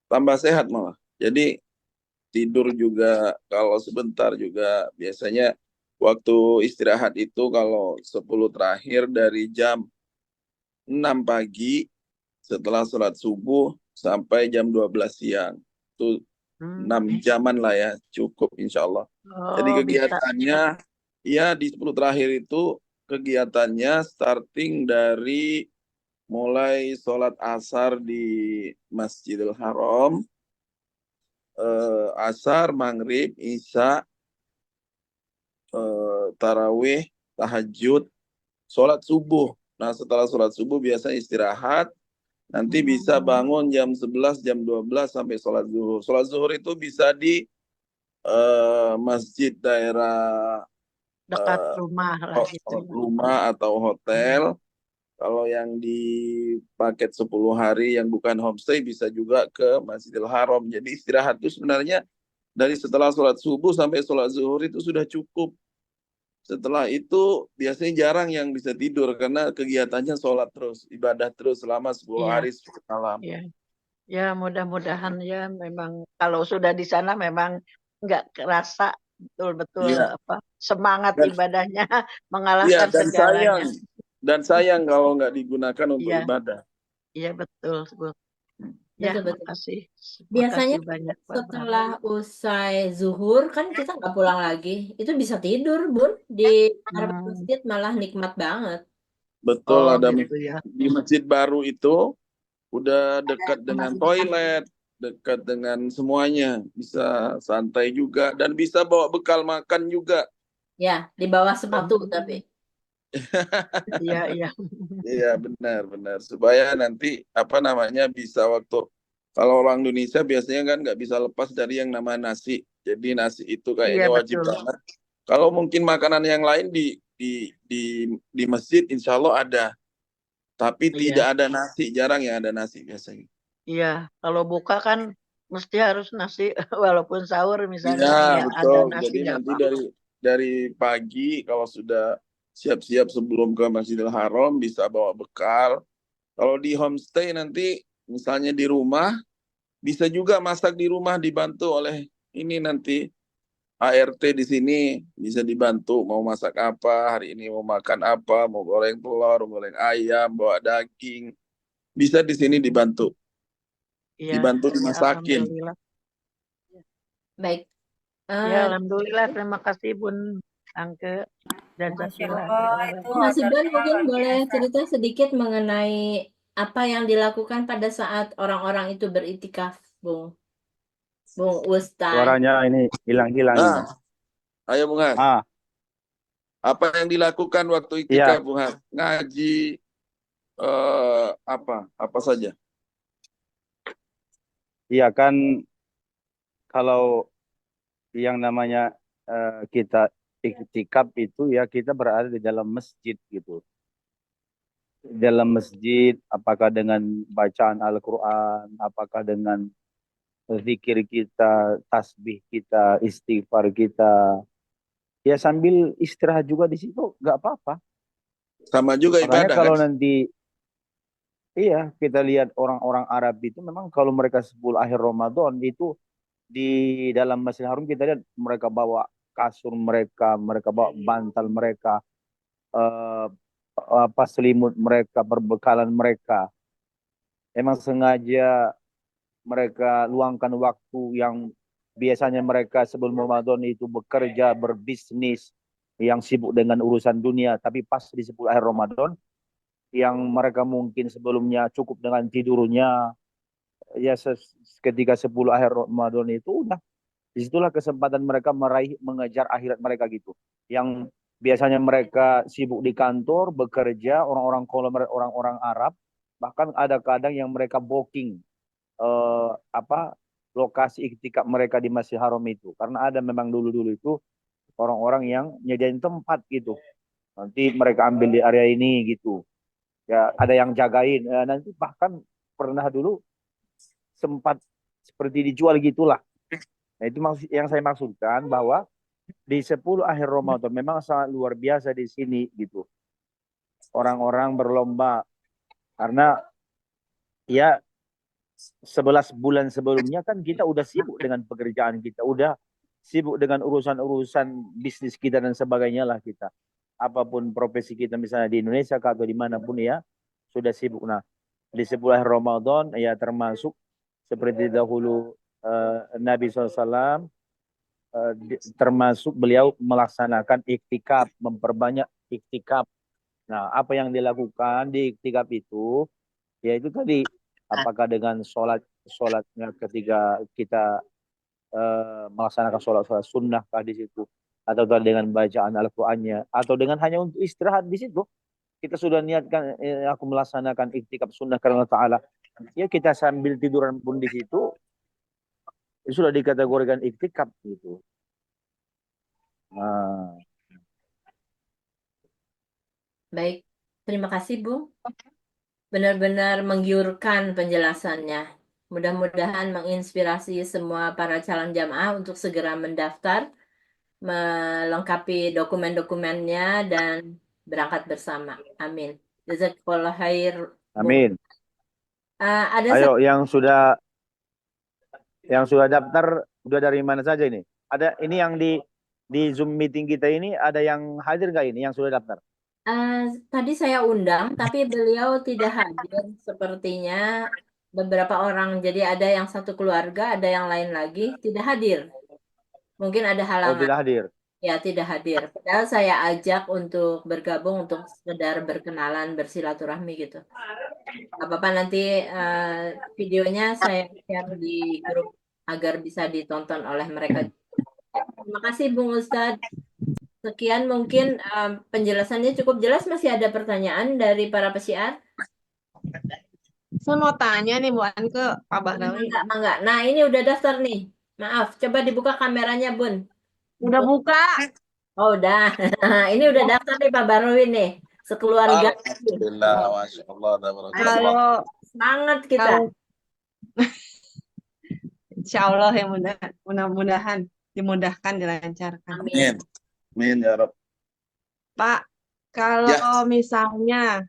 tambah sehat malah. Jadi tidur juga kalau sebentar juga biasanya waktu istirahat itu kalau 10 terakhir dari jam 6 pagi setelah sholat subuh sampai jam 12 siang. Itu 6 jaman lah ya, cukup insya Allah. Jadi kegiatannya, ya di 10 terakhir itu kegiatannya starting dari mulai sholat asar di Masjidil Haram, asar, maghrib, isya, tarawih, tahajud, sholat subuh. Nah, setelah sholat subuh biasa istirahat. Nanti bisa bangun jam 11, jam 12 sampai sholat zuhur. Sholat zuhur itu bisa di masjid daerah Dekat rumah lah gitu. rumah atau hotel. Kalau yang di paket 10 hari yang bukan homestay bisa juga ke Masjidil Haram. Jadi istirahat itu sebenarnya dari setelah sholat subuh sampai sholat zuhur itu sudah cukup. Setelah itu biasanya jarang yang bisa tidur karena kegiatannya sholat terus, ibadah terus selama 10 Iya, hari 10 malam. iya. Ya, mudah-mudahan ya memang kalau sudah di sana memang nggak kerasa betul-betul Iya. apa semangat Dan, ibadahnya iya, mengalahkan segalanya. dan sayang kalau nggak digunakan untuk Iya, ibadah. iya betul, Bu. Ya, Betul-betul. makasih. Biasanya Makasih banyak, Pak. setelah usai zuhur kan kita nggak pulang lagi. Itu bisa tidur, Bun. Di karpet Hmm. masjid malah nikmat banget. Betul, Oh, ada gitu ya. di masjid baru itu udah dekat dengan toilet, dekat dengan semuanya, bisa santai juga dan bisa bawa bekal makan juga. Ya, di bawah sepatu tapi. Iya, iya. Iya, benar supaya nanti apa namanya bisa waktu kalau orang Indonesia biasanya kan nggak bisa lepas dari yang namanya nasi. Jadi nasi itu Iya, kayaknya wajib betul. banget. Kalau mungkin makanan yang lain di masjid insya Allah ada, tapi Iya. tidak ada nasi, jarang yang ada nasi biasanya. Iya, kalau buka kan mesti harus nasi walaupun sahur misalnya Iya, nggak ada betul. nasi Jadi nggak nanti apa-apa. dari pagi kalau sudah siap-siap sebelum ke Masjidil Haram bisa bawa bekal. Kalau di homestay nanti misalnya di rumah bisa juga masak di rumah dibantu oleh ini nanti ART di sini bisa dibantu mau masak apa, hari ini mau makan apa, mau goreng telur, goreng ayam, bawa daging. Bisa di sini dibantu. Iya, Dibantu ya dimasakin. alhamdulillah. Baik. Ya alhamdulillah, terima kasih Bun Angke dan Masya Sakila. Allah, itu Mas acara Iban mungkin luar boleh biasa. cerita sedikit mengenai apa yang dilakukan pada saat orang-orang itu beritikaf, Bung Ustai. Suaranya ini hilang-hilang ini. Ayo Bung Han. Apa yang dilakukan waktu Iya, iktikaf Bung Han? Ngaji apa saja? iya kan kalau yang namanya kita iktikaf itu ya kita berada di dalam masjid gitu. Dalam masjid, apakah dengan bacaan Al-Quran, apakah dengan zikir kita, tasbih kita, istighfar kita, ya sambil istirahat juga di situ, nggak apa-apa. Sama juga Makanya ibadah kalau kan? nanti, iya kita lihat orang-orang Arab itu memang kalau mereka 10 akhir Ramadan itu di dalam Masjidil Haram kita lihat mereka bawa kasur mereka, mereka bawa bantal mereka, eh, apa selimut mereka, perbekalan mereka. Emang sengaja mereka luangkan waktu yang biasanya mereka sebelum Ramadan itu bekerja, berbisnis, yang sibuk dengan urusan dunia. Tapi pas di 10 akhir Ramadan, yang mereka mungkin sebelumnya cukup dengan tidurnya, ya ketika 10 akhir Ramadan itu udah. Disitulah kesempatan mereka meraih, mengejar akhirat mereka gitu. Yang biasanya mereka sibuk di kantor, bekerja, orang-orang konglomerat, orang-orang Arab, bahkan ada kadang yang mereka booking apa lokasi iktikaf mereka di Masjid Haram itu karena ada memang dulu-dulu itu orang-orang yang nyediain tempat gitu nanti mereka ambil di area ini gitu ya ada yang jagain nanti bahkan pernah dulu sempat seperti dijual gitulah. Nah itu maksud yang saya maksudkan bahwa di 10 akhir Ramadan memang sangat luar biasa di sini gitu orang-orang berlomba karena ya 11 bulan sebelumnya kan kita udah sibuk dengan pekerjaan kita, udah sibuk dengan urusan-urusan bisnis kita dan sebagainya lah kita. Apapun profesi kita misalnya di Indonesia atau dimanapun ya, sudah sibuk. Nah, di 10 hari Ramadan ya termasuk seperti dahulu Nabi SAW termasuk beliau melaksanakan iktikaf, memperbanyak iktikaf. Nah, apa yang dilakukan di iktikaf itu, yaitu tadi apakah dengan sholatnya ketika kita melaksanakan sholat-sholat sunnah kah di situ, atau dengan bacaan Al-Qur'annya, atau dengan hanya untuk istirahat di situ. Kita sudah niatkan aku melaksanakan iktikaf sunnah karena Allah Ta'ala. Ya kita sambil tiduran pun di situ sudah dikategorikan iktikaf gitu. Nah, Baik, terima kasih Bung. Benar-benar menggiurkan penjelasannya. Mudah-mudahan menginspirasi semua para calon jamaah untuk segera mendaftar, melengkapi dokumen-dokumennya, dan berangkat bersama. Amin. Jazakallah khair, Bung. amin. Ada Ayo yang sudah daftar udah dari mana saja ini? Ada ini yang di Zoom meeting kita ini ada yang hadir nggak ini yang sudah daftar? Tadi saya undang, tapi beliau tidak hadir sepertinya. Beberapa orang, jadi ada yang satu keluarga, ada yang lain lagi tidak hadir. Mungkin ada Oh, halangan. tidak hadir. Ya, tidak hadir. Padahal saya ajak untuk bergabung untuk sekedar berkenalan, bersilaturahmi gitu. Gak apa-apa, nanti videonya saya share di grup agar bisa ditonton oleh mereka. Terima kasih Bung Ustadz. Sekian mungkin penjelasannya cukup jelas. Masih ada pertanyaan dari para pesiar? Saya mau tanya nih Bu An ke Pak Bahrawi. Enggak. Nah, ini udah daftar nih. Maaf, coba dibuka kameranya, Bun. Udah buka. Oh, udah. Ini udah daftar nih Pak Bahrawi nih. Sekeluarga. Alhamdulillah, masya Allah, Kalau Semangat kita. Insya Allah ya mudah-mudahan dimudahkan, dilancarkan. Amin. Amin ya Rabb. Pak, kalau misalnya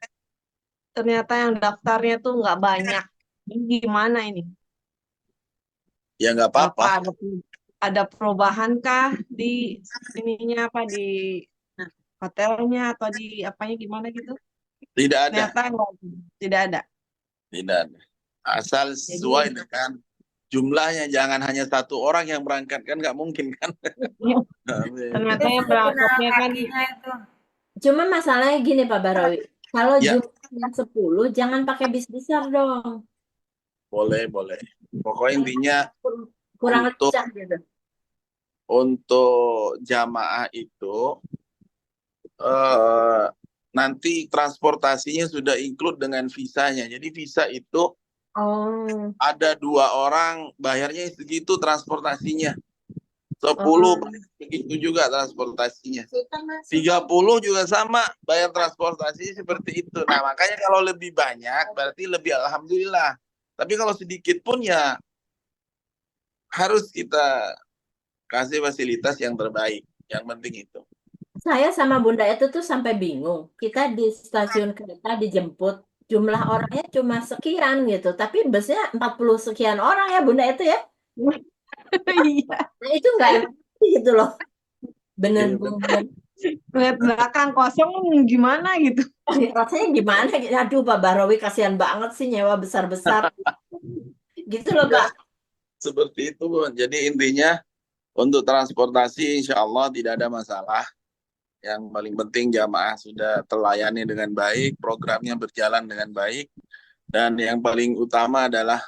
ternyata yang daftarnya tuh nggak banyak, ini gimana ini? Ya nggak apa-apa. Apa ada perubahan kah di ininya, apa di hotelnya atau di apanya gimana gitu? Tidak ada. Ternyata tidak ada. Tidak ada. Asal sesuai dengan jumlahnya, jangan hanya satu orang yang berangkat, kan nggak mungkin kan. Ternyata yang berangkatnya kan Cuma masalahnya gini Pak Bahrawi. Kalau Ya. jumlahnya 10, jangan pakai bis besar dong. Boleh. Pokoknya intinya Kurang untuk lecah gitu. untuk jamaah itu nanti transportasinya sudah include dengan visanya. Jadi visa itu ada 2 orang, bayarnya segitu transportasinya. 10 begitu juga transportasinya. 30 juga sama bayar transportasi seperti itu. Nah, makanya kalau lebih banyak berarti lebih alhamdulillah. Tapi kalau sedikit pun ya harus kita kasih fasilitas yang terbaik. Yang penting itu. Saya sama Bunda itu tuh sampai bingung. Kita di stasiun kereta dijemput, jumlah orangnya cuma sekian gitu. Tapi busnya 40 sekian orang ya Bunda itu ya. iya. Nah, itu nggak gitu loh. Bener-bener. Lihat belakang kosong gimana gitu. Rasanya gimana? Aduh Pak Bahrawi kasihan banget sih nyewa besar-besar. Gitu loh Pak. Seperti itu, Bu. Jadi intinya untuk transportasi insya Allah tidak ada masalah. Yang paling penting jamaah sudah terlayani dengan baik, programnya berjalan dengan baik, dan yang paling utama adalah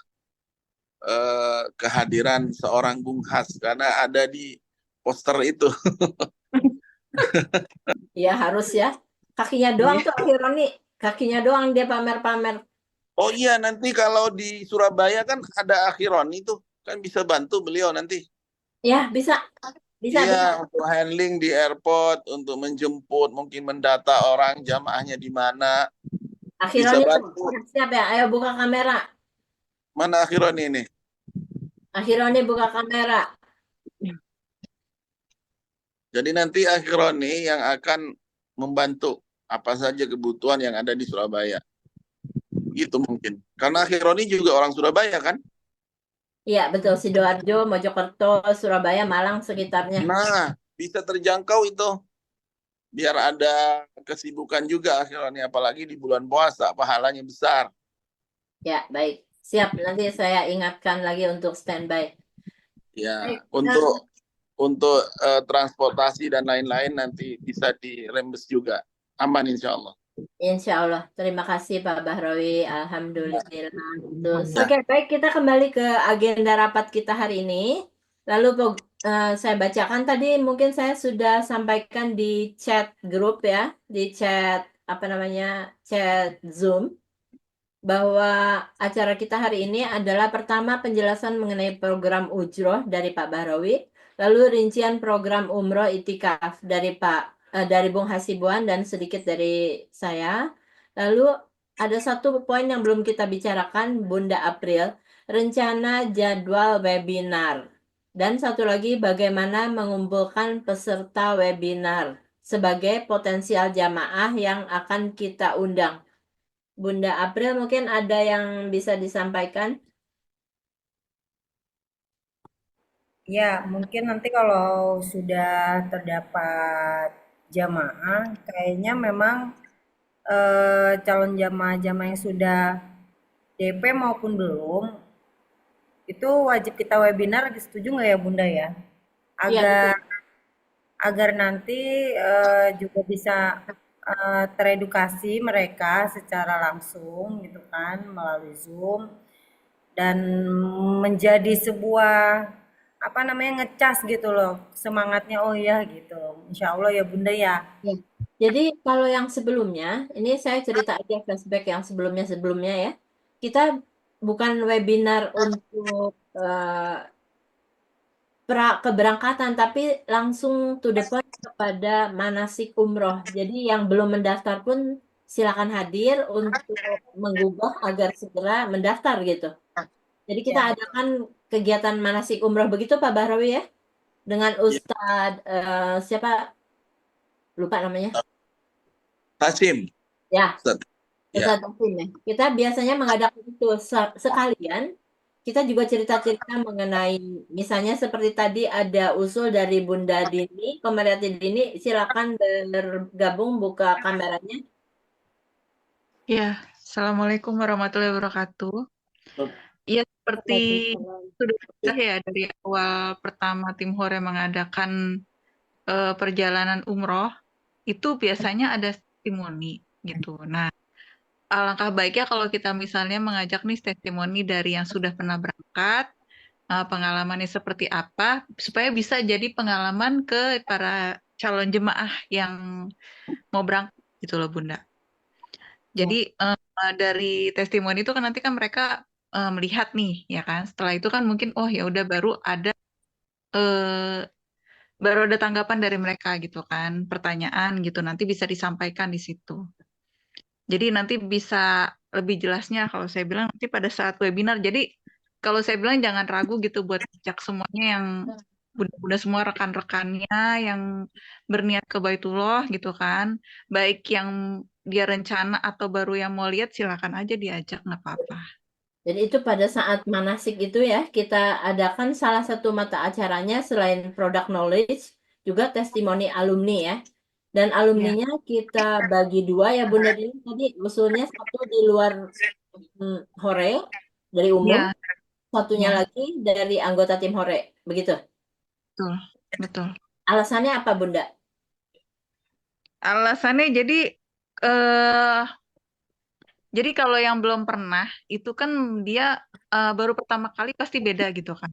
kehadiran seorang Bung Has karena ada di poster itu. Ya harus ya. Kakinya doang tuh Akhironi. Kakinya doang dia pamer-pamer. Oh iya, nanti kalau di Surabaya kan ada Akhironi tuh, kan bisa bantu beliau nanti. Ya bisa. Iya, untuk handling di airport, untuk menjemput, mungkin mendata orang jamaahnya di mana. Akhironi Bisa tuh siap ya. Ayo buka kamera. Mana Akhironi ini? Akhironi buka kamera. Jadi nanti Akhironi yang akan membantu apa saja kebutuhan yang ada di Surabaya. Gitu mungkin. Karena Akhironi juga orang Surabaya kan? Iya betul, Sidoarjo, Mojokerto, Surabaya, Malang sekitarnya. Nah, bisa terjangkau itu. Biar ada kesibukan juga Akhironi, apalagi di bulan puasa, pahalanya besar. Ya, baik. Siap, nanti saya ingatkan lagi untuk standby. Ya, untuk transportasi dan lain-lain nanti bisa dirembes juga. Aman insya Allah. Insya Allah. Terima kasih Pak Bahrawi. Alhamdulillah. Oke, baik. Kita kembali ke agenda rapat kita hari ini. Lalu saya bacakan tadi, mungkin saya sudah sampaikan di chat grup ya, di chat apa namanya, chat Zoom, bahwa acara kita hari ini adalah pertama penjelasan mengenai program Ujroh dari Pak Bahrawi, lalu rincian program Umroh Itikaf dari Bung Hasibuan dan sedikit dari saya. Lalu ada satu poin yang belum kita bicarakan, Bunda April, rencana jadwal webinar. Dan satu lagi, bagaimana mengumpulkan peserta webinar sebagai potensial jamaah yang akan kita undang. Bunda April mungkin ada yang bisa disampaikan? Ya, mungkin nanti kalau sudah terdapat jamaah, kayaknya memang calon jamaah-jamaah yang sudah DP maupun belum, itu wajib kita webinar. Setuju nggak ya Bunda ya? Iya, betul. Agar nanti juga bisa teredukasi mereka secara langsung gitu kan melalui Zoom, dan menjadi sebuah apa namanya, ngecas gitu loh semangatnya. Oh ya gitu, insya Allah ya Bunda ya. Ya. Jadi kalau yang sebelumnya, ini saya cerita aja flashback yang sebelumnya ya. Kita bukan webinar untuk keberangkatan, tapi langsung to the point kepada manasik umroh. Jadi yang belum mendaftar pun silakan hadir untuk menggugah agar segera mendaftar gitu. Jadi kita Ya, adakan kegiatan manasik umroh begitu Pak Bahrawi ya, dengan Ustadz siapa, lupa namanya. Hasim. Ya, Ustaz. Ya. Ustadz Hasim ya. Kita biasanya mengadakan itu sekalian. Kita juga cerita-cerita mengenai, misalnya seperti tadi ada usul dari Bunda Dini, Komariati Dini, silakan bergabung, buka kameranya. Ya, Assalamualaikum warahmatullahi wabarakatuh. Ya, seperti sudah ya dari awal pertama tim Hore mengadakan perjalanan umroh, itu biasanya ada testimoni gitu. Nah, alangkah baiknya kalau kita misalnya mengajak nih testimoni dari yang sudah pernah berangkat, pengalamannya seperti apa, supaya bisa jadi pengalaman ke para calon jemaah yang mau berangkat gitu loh Bunda. Jadi dari testimoni itu kan nanti kan mereka melihat nih ya kan. Setelah itu kan mungkin oh ya udah eh, baru ada tanggapan dari mereka gitu kan, pertanyaan gitu nanti bisa disampaikan di situ. Jadi nanti bisa lebih jelasnya kalau saya bilang nanti pada saat webinar. Jadi kalau saya bilang jangan ragu gitu buat ajak semuanya yang bunda-bunda semua rekan-rekannya yang berniat ke Baitullah gitu kan. Baik yang dia rencana atau baru yang mau lihat silakan aja diajak nggak apa-apa. Jadi itu pada saat manasik itu ya, kita adakan salah satu mata acaranya selain product knowledge, juga testimoni alumni ya. Dan alumninya kita bagi dua ya Bunda Dini, tadi usulnya satu di luar Hore, dari umum, Ya, satunya ya, lagi dari anggota tim Hore, begitu. betul, betul. Alasannya apa Bunda? Alasannya eh jadi kalau yang belum pernah itu kan dia baru pertama kali pasti beda gitu kan.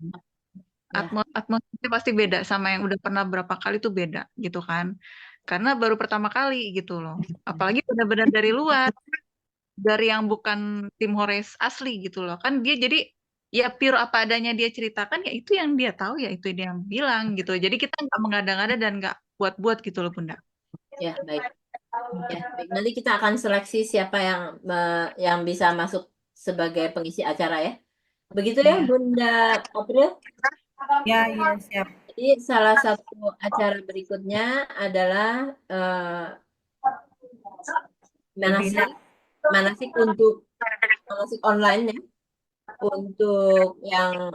Ya. Atmosfernya pasti beda sama yang udah pernah berapa kali itu beda gitu kan. Karena baru pertama kali gitu loh. Apalagi benar-benar dari luar, dari yang bukan tim Hores asli gitu loh. Kan dia jadi ya pure apa adanya dia ceritakan ya itu yang dia tahu ya itu dia yang bilang gitu. Jadi kita nggak mengada-ngada dan nggak buat-buat gitu loh Bunda. Ya, baik. Ya, baik. Nanti kita akan seleksi siapa yang bisa masuk sebagai pengisi acara ya. Begitu ya, Iya. Bunda April. ya, ya, siap. Jadi salah satu acara berikutnya adalah manasik, manasik manasik online ya. Untuk yang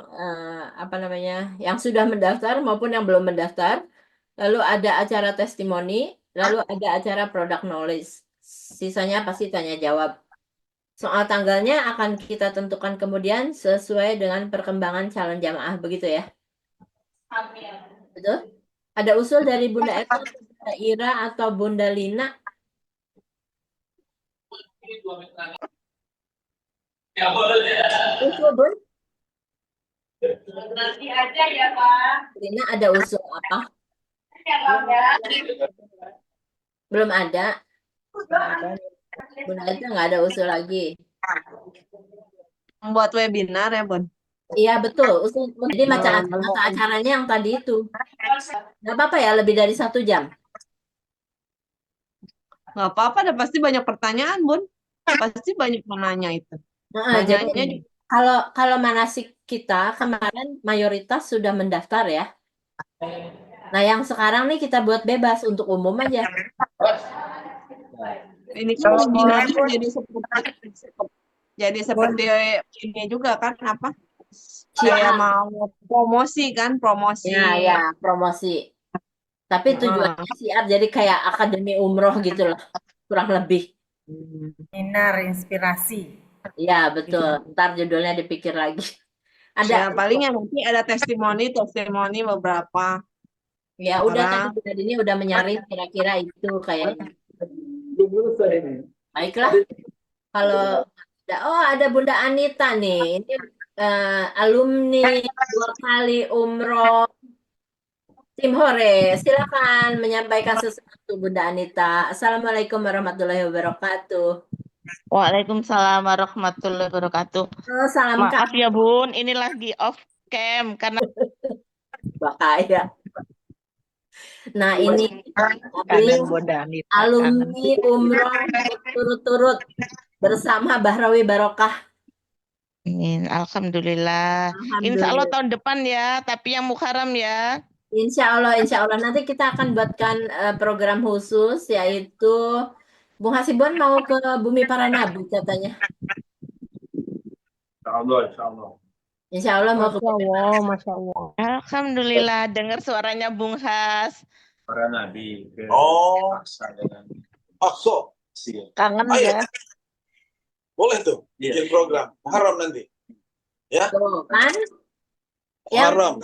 apa namanya, yang sudah mendaftar maupun yang belum mendaftar. Lalu ada acara testimoni, lalu ada acara product knowledge. Sisanya pasti tanya jawab. Soal tanggalnya akan kita tentukan kemudian sesuai dengan perkembangan calon jamaah, begitu ya? Betul? Ada usul dari Bunda Eka, Bunda Ira, atau Bunda Lina? Usul, Bun? Nanti aja ya, Pak. Rina ada usul apa? Belum ada. Bunda Ita nggak ada usul lagi. Membuat webinar ya, Bun. Iya betul. Usul. Jadi mata Malam-malam. acaranya yang tadi itu. Nggak apa-apa ya lebih dari 1 jam. Nggak apa-apa, ada pasti banyak pertanyaan, Bun. Pasti banyak penanya itu. Nah, jadi Nanyanya kalau manasik kita kemarin mayoritas sudah mendaftar ya. Nah yang sekarang nih kita buat bebas untuk umum aja. ini kan webinarnya jadi seperti ini juga kan apa? Kayak mau promosi kan, promosi. Ya promosi. Tapi tujuannya siar jadi kayak akademi umroh gitu loh, kurang lebih. Seminar inspirasi. Ya betul. Ntar judulnya dipikir lagi. Ya, Ada. paling ya nanti ada testimoni beberapa. Ya udah orang. tadi Bunda Dini udah menyaring kira-kira itu kayaknya. Baiklah. Kalau ada Bunda Anita nih. Ini alumni 2 kali umroh Tim Hore. Silakan menyampaikan sesuatu Bunda Anita. Assalamualaikum warahmatullahi wabarakatuh. Waalaikumsalam warahmatullahi wabarakatuh. Salam Maaf Kak. ya Bun, ini lagi off cam karena Bahaya. Nah ini Kangen Bunda Anita, alumni umroh turut-turut bersama Bahrawi Barokah. Amin. Alhamdulillah. Insya Allah tahun depan ya, tapi yang Muharram ya. Insya Allah nanti kita akan buatkan program khusus yaitu Bung Hasibun mau ke Bumi Para Nabi katanya. Insya Allah mau ke Bumi Para Nabi. Masya Allah. Alhamdulillah, dengar suaranya Bung Has. Para nabi ke Oh. Aqsa dengan Akso. Kangen Ayo. ya. Boleh tuh bikin program. Muharram nanti. Ya. Tuh, kan? Yang, Muharram.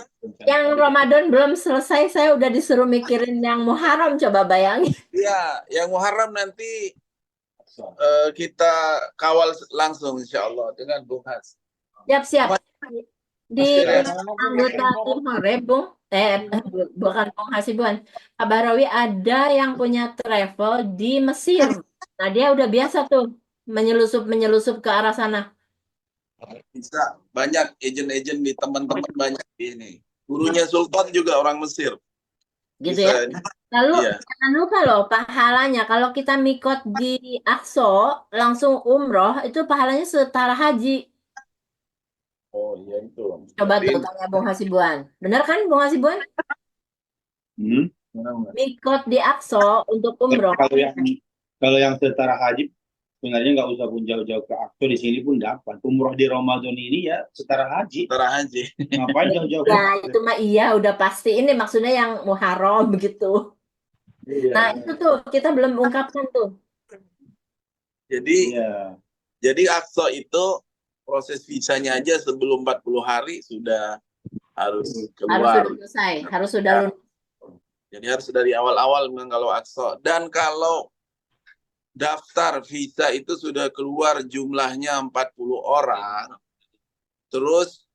yang Ramadan belum selesai, saya udah disuruh mikirin yang Muharram, coba bayangin. Iya, yang Muharram nanti kita kawal langsung insya Allah dengan Bung Has. Siap-siap. Di Mas, anggota tim Hore, Bung, bukan Bung Hasibuan, Pak Bahrawi ada yang punya travel di Mesir. Nah, dia udah biasa tuh menyelusup ke arah sana. bisa banyak agent-agent di teman-teman banyak di ini. Gurunya Sultan juga orang Mesir. Gitu Bisa. ya. Lalu Iya. jangan lupa loh pahalanya kalau kita mikot di Aqsa langsung umroh itu pahalanya setara haji. Oh iya itu. Coba tuh tanya Bung Hasibuan. Benar kan Bung Hasibuan? Mikot di Aqsa untuk umroh. Kalau yang setara haji sebenarnya nggak usah pun jauh-jauh ke Aqsa, di sini pun dapat. Umroh di Ramadan ini ya setara haji. Setara haji. Ngapain jauh-jauh? Ya itu mah iya udah pasti. Ini maksudnya yang Muharram begitu. Iya. Nah itu tuh kita belum ungkapkan tuh. Jadi Iya. jadi Aqsa itu proses visanya aja sebelum 40 hari sudah harus Harus keluar. sudah selesai. Harus sudah lunas. Jadi harus dari awal-awal memang kalau Aqsa. Dan kalau daftar visa itu sudah keluar jumlahnya 40 orang, terus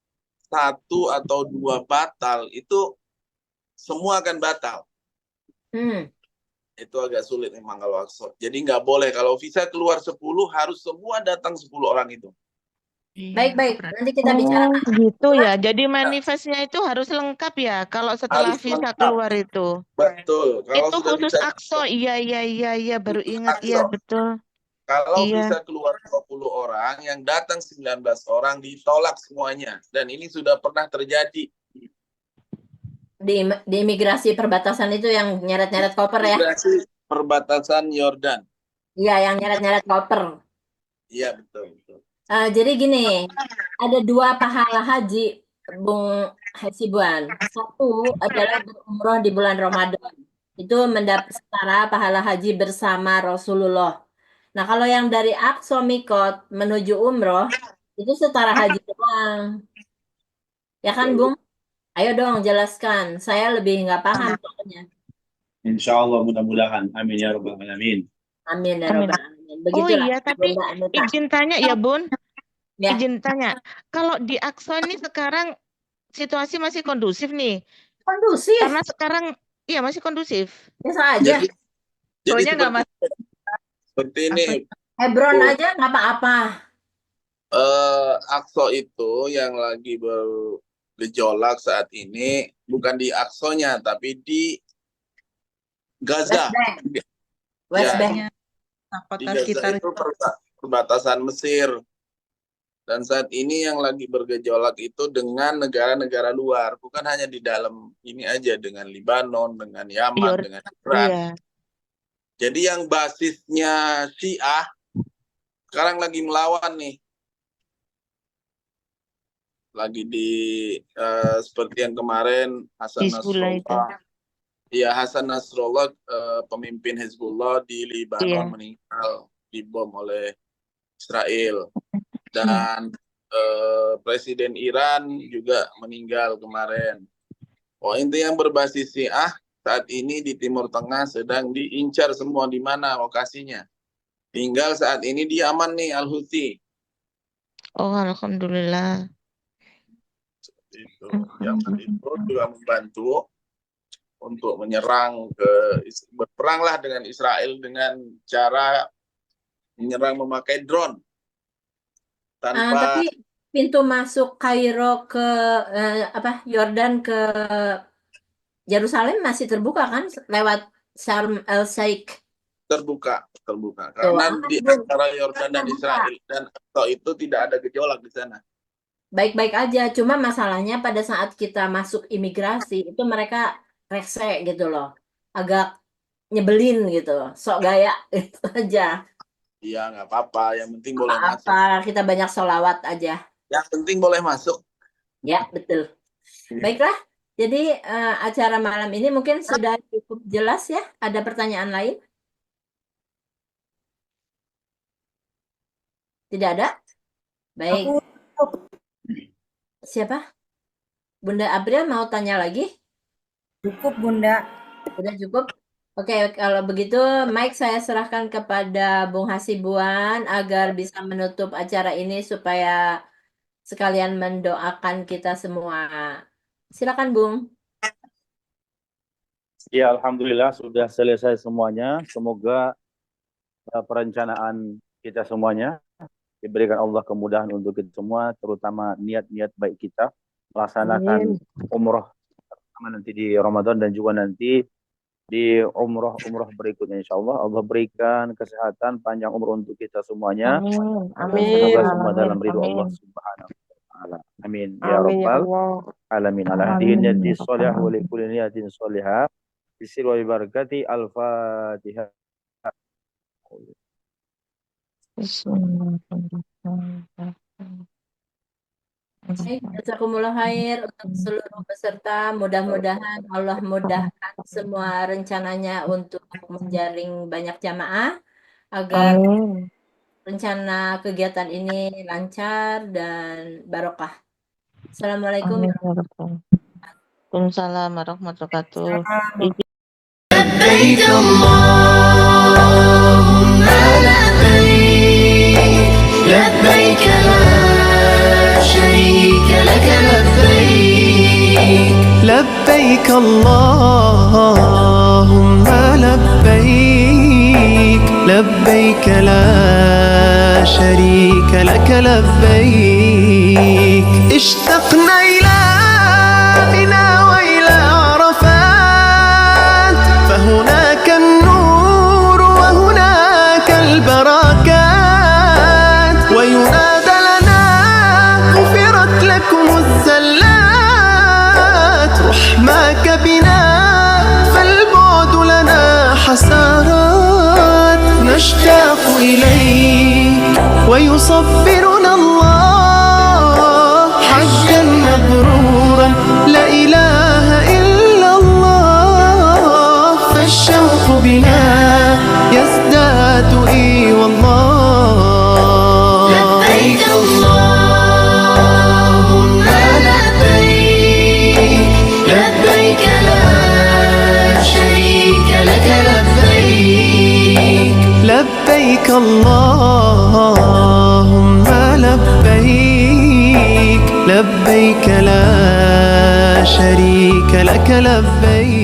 1 atau 2 batal, itu semua akan batal. Itu agak sulit memang kalau Aqsa. Jadi nggak boleh. Kalau visa keluar 10, harus semua datang 10 orang itu. Baik. Nanti kita bicarakan. Gitu ya. Jadi manifestnya itu harus lengkap ya. Kalau setelah Harus visa lengkap. keluar itu. Betul. Kalau Itu sudah khusus bisa Aqsa. Iya. Baru ingat. Aqsa. Iya betul. Kalau Iya. bisa keluar 20 orang, yang datang 19 orang ditolak semuanya. Dan ini sudah pernah terjadi. Di imigrasi perbatasan itu yang nyeret-nyeret koper ya. Migrasi perbatasan Yordan. Iya, yang nyeret-nyeret koper. Iya, betul. Jadi gini, ada 2 pahala haji, Bung Hasibuan. 1 adalah berumroh di bulan Ramadan. Itu mendapat setara pahala haji bersama Rasulullah. Nah, kalau yang dari Aqsa Mikot menuju umroh, itu setara haji doang. Ya kan, Bung? Ayo dong, jelaskan. Saya lebih nggak paham soalnya. Insya Allah mudah-mudahan. Amin ya rabbal alamin. Amin ya Amin. Rabbal Alamin. Oh Begitulah, iya, tapi Bunda Anita. izin tanya ya Bun. Ya. Izin tanya. Kalau di Aqsa ini sekarang situasi masih kondusif nih. Kondusif. Karena sekarang iya masih kondusif. Biasa aja. Jadi Soalnya nggak seperti, seperti ini. Hebron Bu, aja nggak apa-apa. Aqsa itu yang lagi bergejolak saat ini bukan di Aqsa-nya tapi di Gaza. West Ya, Bank. di Gaza itu perbatasan Mesir. Dan saat ini yang lagi bergejolak itu dengan negara-negara luar, bukan hanya di dalam ini aja, dengan Libanon, dengan Yaman, dengan Iran. Iya. Jadi yang basisnya Syiah sekarang lagi melawan nih. Lagi di seperti yang kemarin Hasan Nasrullah. Iya, Hasan Nasrullah pemimpin Hizbullah di Libanon meninggal dibom oleh Israel. Dan Presiden Iran juga meninggal kemarin. Oh, inti yang berbasis Syiah saat ini di Timur Tengah sedang diincar semua di mana lokasinya. Tinggal saat ini dia aman nih Al-Houthi. Oh, alhamdulillah. Itu yang itu juga membantu untuk menyerang berperanglah dengan Israel dengan cara menyerang memakai drone. Tapi pintu masuk Kairo ke Yordan ke Yerusalem masih terbuka kan lewat Sharm el Sheikh? Terbuka karena di antara Yordan dan Israel dan atau itu tidak ada gejolak di sana. Baik-baik aja, cuma masalahnya pada saat kita masuk imigrasi itu mereka rese gitu loh, agak nyebelin gitu, sok gaya itu aja. Iya, nggak apa-apa. Yang penting boleh masuk. Kita banyak sholawat aja. Yang penting boleh masuk. Ya, betul. Baiklah. Jadi acara malam ini mungkin sudah cukup jelas ya. Ada pertanyaan lain? Tidak ada? Baik. Siapa? Bunda April mau tanya lagi? Cukup, Bunda. Sudah cukup? Oke, kalau begitu Mike saya serahkan kepada Bung Hasibuan agar bisa menutup acara ini supaya sekalian mendoakan kita semua. Silakan Bung. Ya, alhamdulillah sudah selesai semuanya. Semoga perencanaan kita semuanya diberikan Allah kemudahan untuk kita semua, terutama niat-niat baik kita melaksanakan umroh nanti di Ramadan dan juga nanti di umroh berikutnya, insya Allah Allah berikan kesehatan panjang umur untuk kita semuanya. Amin. Semoga semua dalam ridho Allah Subhanahu wa taala. Amin ya rabbal alamin. Ala niyyati shalihah wa li kulli niyatin shalihah bisir wa barakati al-Fatihah. Jazakumullah khair untuk seluruh peserta. Mudah-mudahan Allah mudahkan semua rencananya untuk menjaring banyak jamaah agar rencana kegiatan ini lancar dan barokah. Assalamualaikum Waalaikumsalam warahmatullahi wabarakatuh. لبيك اللهم لبيك لبيك لا شريك لك لبيك لبيك اللهم لبيك لبيك لا شريك لك لبيك اشتقنا إلى منى وإلى عرفات فهناك النور وهناك البركات وينادى لنا غفرت لكم الزلات رحماك بنا فالبعد لنا حسرات نشتاق إليك ويصبرنا الله حجا مبرورا لا إله إلا الله فالشوق بنا يزداد إي والله لبيك اللهم لبيك لبيك لا شريك لك لبيك لبيك اللهم لبيك لبيك لا شريك لك لبيك